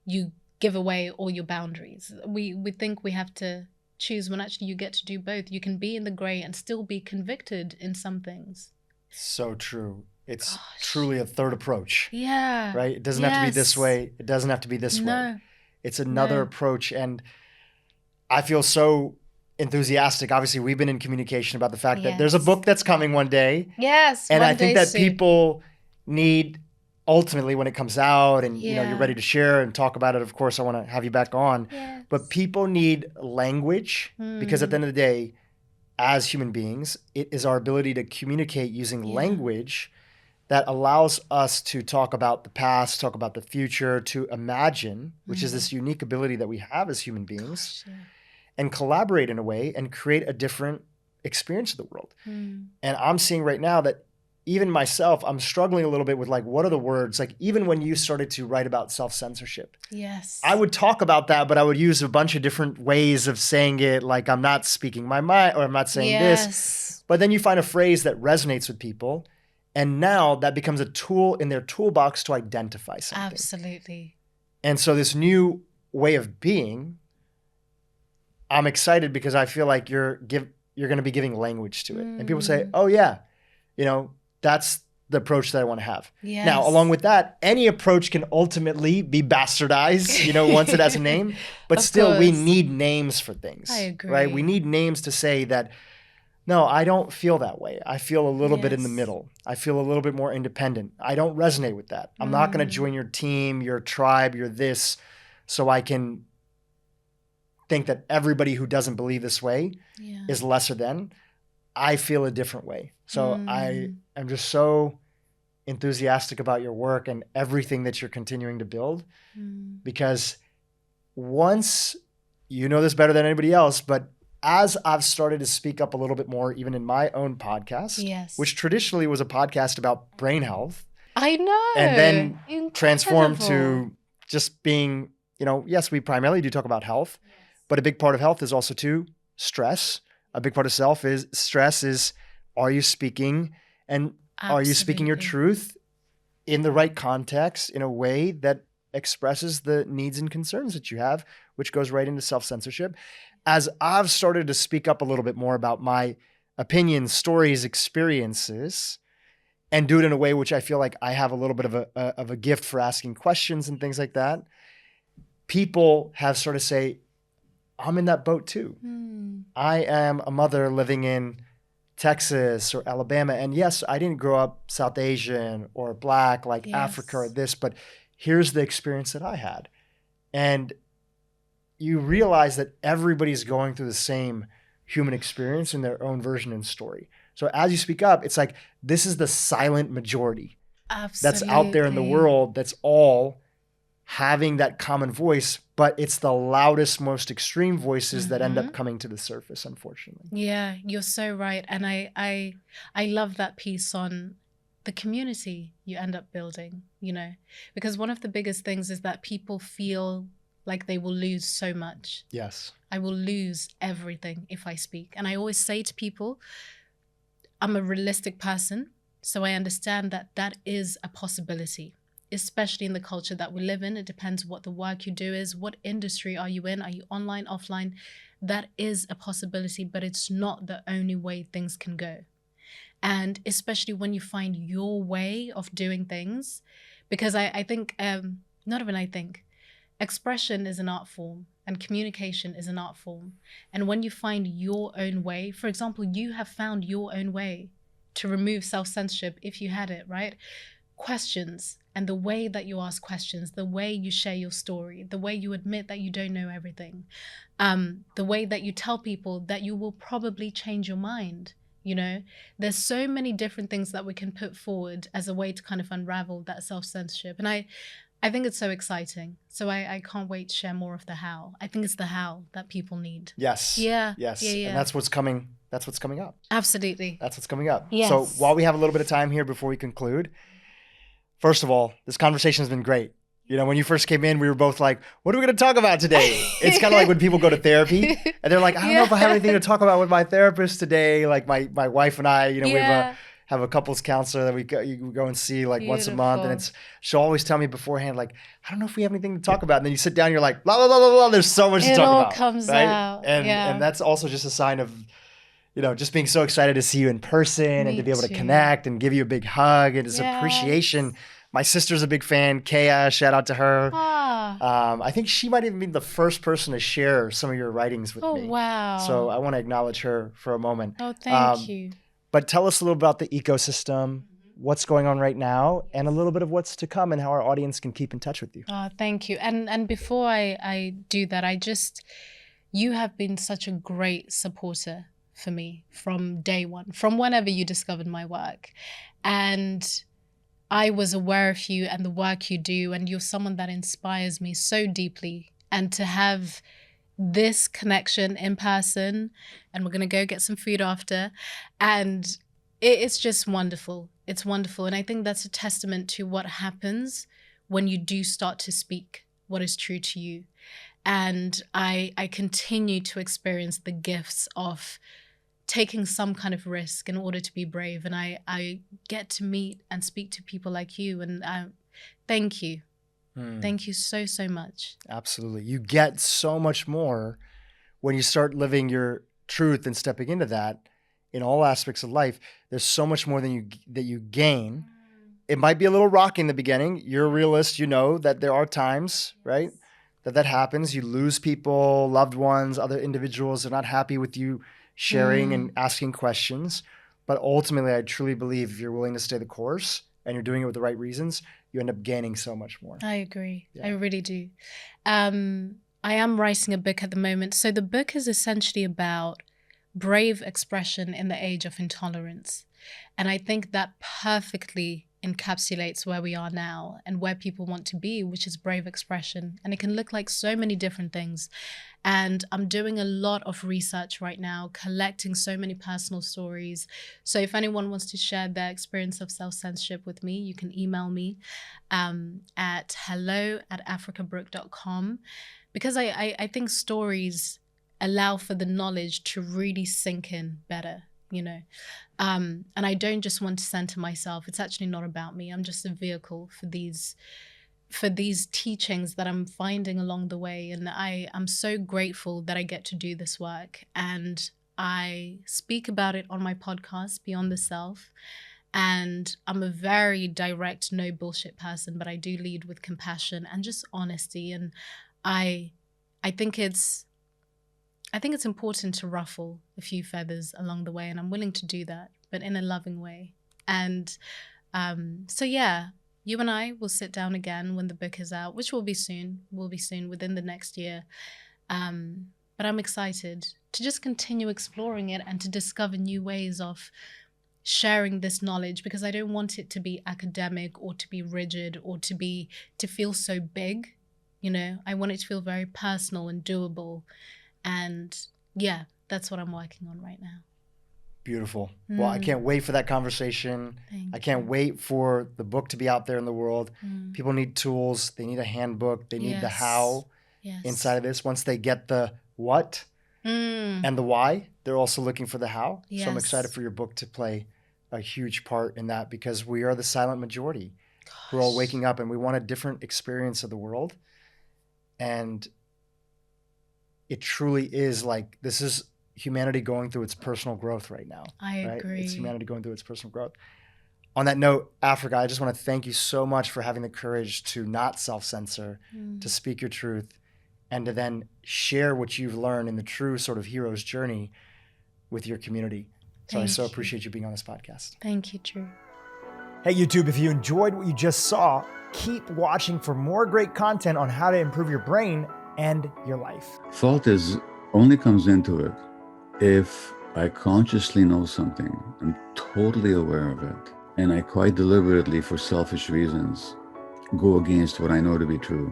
you give away all your boundaries. We think we have to choose when actually you get to do both. You can be in the gray and still be convicted in some things. So true. It's truly a third approach. Yeah. Right? It doesn't have to be this way. It doesn't have to be this way. It's another approach. And I feel so enthusiastic. Obviously, we've been in communication about the fact that there's a book that's coming one day. Yes. And I think that people need, ultimately, when it comes out and you know you're ready to share and talk about it, of course, I want to have you back on. Yes. But people need language because at the end of the day, as human beings, it is our ability to communicate using language that allows us to talk about the past, talk about the future, to imagine, which is this unique ability that we have as human beings, and collaborate in a way and create a different experience of the world. And I'm seeing right now that even myself, I'm struggling a little bit with like, what are the words? Like even when you started to write about self-censorship, I would talk about that, but I would use a bunch of different ways of saying it. Like I'm not speaking my mind or I'm not saying this, but then you find a phrase that resonates with people. And now that becomes a tool in their toolbox to identify something. Absolutely. And so this new way of being, I'm excited because I feel like you're going to be giving language to it. And people say, oh yeah, you know, that's the approach that I want to have. Yes. Now, along with that, any approach can ultimately be bastardized, you know, once it has a name, but still we need names for things. I agree. Right? We need names to say that, no, I don't feel that way. I feel a little bit in the middle. I feel a little bit more independent. I don't resonate with that. I'm not going to join your team, your tribe, your this, so I can think that everybody who doesn't believe this way is lesser than. I feel a different way. So I am just so enthusiastic about your work and everything that you're continuing to build because once, you know this better than anybody else, but as I've started to speak up a little bit more, even in my own podcast, which traditionally was a podcast about brain health. I know. And then transformed to just being, you know, yes, we primarily do talk about health, but a big part of health is also too stress. A big part of stress is, are you speaking and are you speaking your truth in the right context in a way that expresses the needs and concerns that you have, which goes right into self-censorship. As I've started to speak up a little bit more about my opinions, stories, experiences, and do it in a way which I feel like I have a little bit of a gift for asking questions and things like that, people have sort of say, I'm in that boat too. I am a mother living in Texas or Alabama. And yes, I didn't grow up South Asian or Black like Africa or this, but here's the experience that I had. And you realize that everybody's going through the same human experience in their own version and story. So as you speak up, it's like, this is the silent majority that's out there in the world that's all having that common voice, but it's the loudest, most extreme voices that end up coming to the surface, unfortunately. Yeah, you're so right. And I love that piece on the community you end up building, you know, because one of the biggest things is that people feel like they will lose so much. Yes. I will lose everything if I speak. And I always say to people, I'm a realistic person, so I understand that that is a possibility, especially in the culture that we live in. It depends what the work you do is. What industry are you in? Are you online, offline? That is a possibility, but it's not the only way things can go. And especially when you find your way of doing things, because I think, not even I think, expression is an art form and communication is an art form. And when you find your own way, for example, you have found your own way to remove self-censorship if you had it, right? Questions and the way that you ask questions, the way you share your story, the way you admit that you don't know everything, the way that you tell people that you will probably change your mind. You know, there's so many different things that we can put forward as a way to kind of unravel that self-censorship. And I think it's so exciting. So I can't wait to share more of the how. I think it's the how that people need. Yes. Yeah. Yes. Yeah. And that's what's coming. That's what's coming up. Absolutely. That's what's coming up. Yes. So while we have a little bit of time here before we conclude, first of all, this conversation has been great. You know, when you first came in, we were both like, what are we going to talk about today? It's kind of like when people go to therapy and they're like, I don't know if I have anything to talk about with my therapist today. Like my wife and I, you know, we have a couples counselor that we go and see like once a month. And she'll always tell me beforehand, like, I don't know if we have anything to talk about. And then you sit down, you're like, blah, blah, blah, blah, blah. There's so much to talk about. It all comes out. And that's also just a sign of, you know, just being so excited to see you in person and to be able to connect and give you a big hug. And it's appreciation. My sister's a big fan. Kea, shout out to her. I think she might even be the first person to share some of your writings with me. Oh, wow. So I want to acknowledge her for a moment. Oh, thank you. But tell us a little about the ecosystem, what's going on right now, and a little bit of what's to come and how our audience can keep in touch with you. Oh, thank you. And before I do that, you have been such a great supporter for me from day one, from whenever you discovered my work. And I was aware of you and the work you do, and you're someone that inspires me so deeply. And to have this connection in person, and we're going to go get some food after, and it's just wonderful. It's wonderful. And I think that's a testament to what happens when you do start to speak what is true to you. And I continue to experience the gifts of taking some kind of risk in order to be brave. And I get to meet and speak to people like you. And thank you. Thank you so, so much. Absolutely. You get so much more when you start living your truth and stepping into that in all aspects of life. There's so much more that you gain. It might be a little rocky in the beginning. You're a realist. You know that there are times, right, that happens. You lose people, loved ones, other individuals. They're not happy with you sharing and asking questions. But ultimately, I truly believe if you're willing to stay the course and you're doing it with the right reasons, you end up gaining so much more. I agree. Yeah. I really do. I am writing a book at the moment. So the book is essentially about brave expression in the age of intolerance. And I think that perfectly encapsulates where we are now and where people want to be, which is brave expression. And it can look like so many different things. And I'm doing a lot of research right now, collecting so many personal stories. So if anyone wants to share their experience of self-censorship with me, you can email me at hello@africabrooke.com, because I think stories allow for the knowledge to really sink in better, you know. And I don't just want to center myself. It's actually not about me. I'm just a vehicle for these teachings that I'm finding along the way. And I'm so grateful that I get to do this work. And I speak about it on my podcast, Beyond the Self. And I'm a very direct, no bullshit person, but I do lead with compassion and just honesty. And I think it's important to ruffle a few feathers along the way, and I'm willing to do that, but in a loving way. And so yeah, you and I will sit down again when the book is out, which will be soon within the next year. But I'm excited to just continue exploring it and to discover new ways of sharing this knowledge, because I don't want it to be academic or to be rigid or to feel so big, you know. I want it to feel very personal and doable. And yeah, that's what I'm working on right now. Beautiful. Well, I can't wait for that conversation. I can't wait for the book to be out there in the world. People need tools. They need a handbook. They need the how inside of this. Once they get the what and the why, they're also looking for the how. So I'm excited for your book to play a huge part in that, because we are the silent majority. We're all waking up and we want a different experience of the world. And it truly is like, this is humanity going through its personal growth right now. I agree. It's humanity going through its personal growth. On that note, Africa, I just want to thank you so much for having the courage to not self-censor, to speak your truth, and to then share what you've learned in the true sort of hero's journey with your community. So I so appreciate you being on this podcast. Thank you, Dhru. Hey, YouTube, if you enjoyed what you just saw, keep watching for more great content on how to improve your brain and your life. Thought only comes into it if I consciously know something, I'm totally aware of it, and I quite deliberately, for selfish reasons, go against what I know to be true.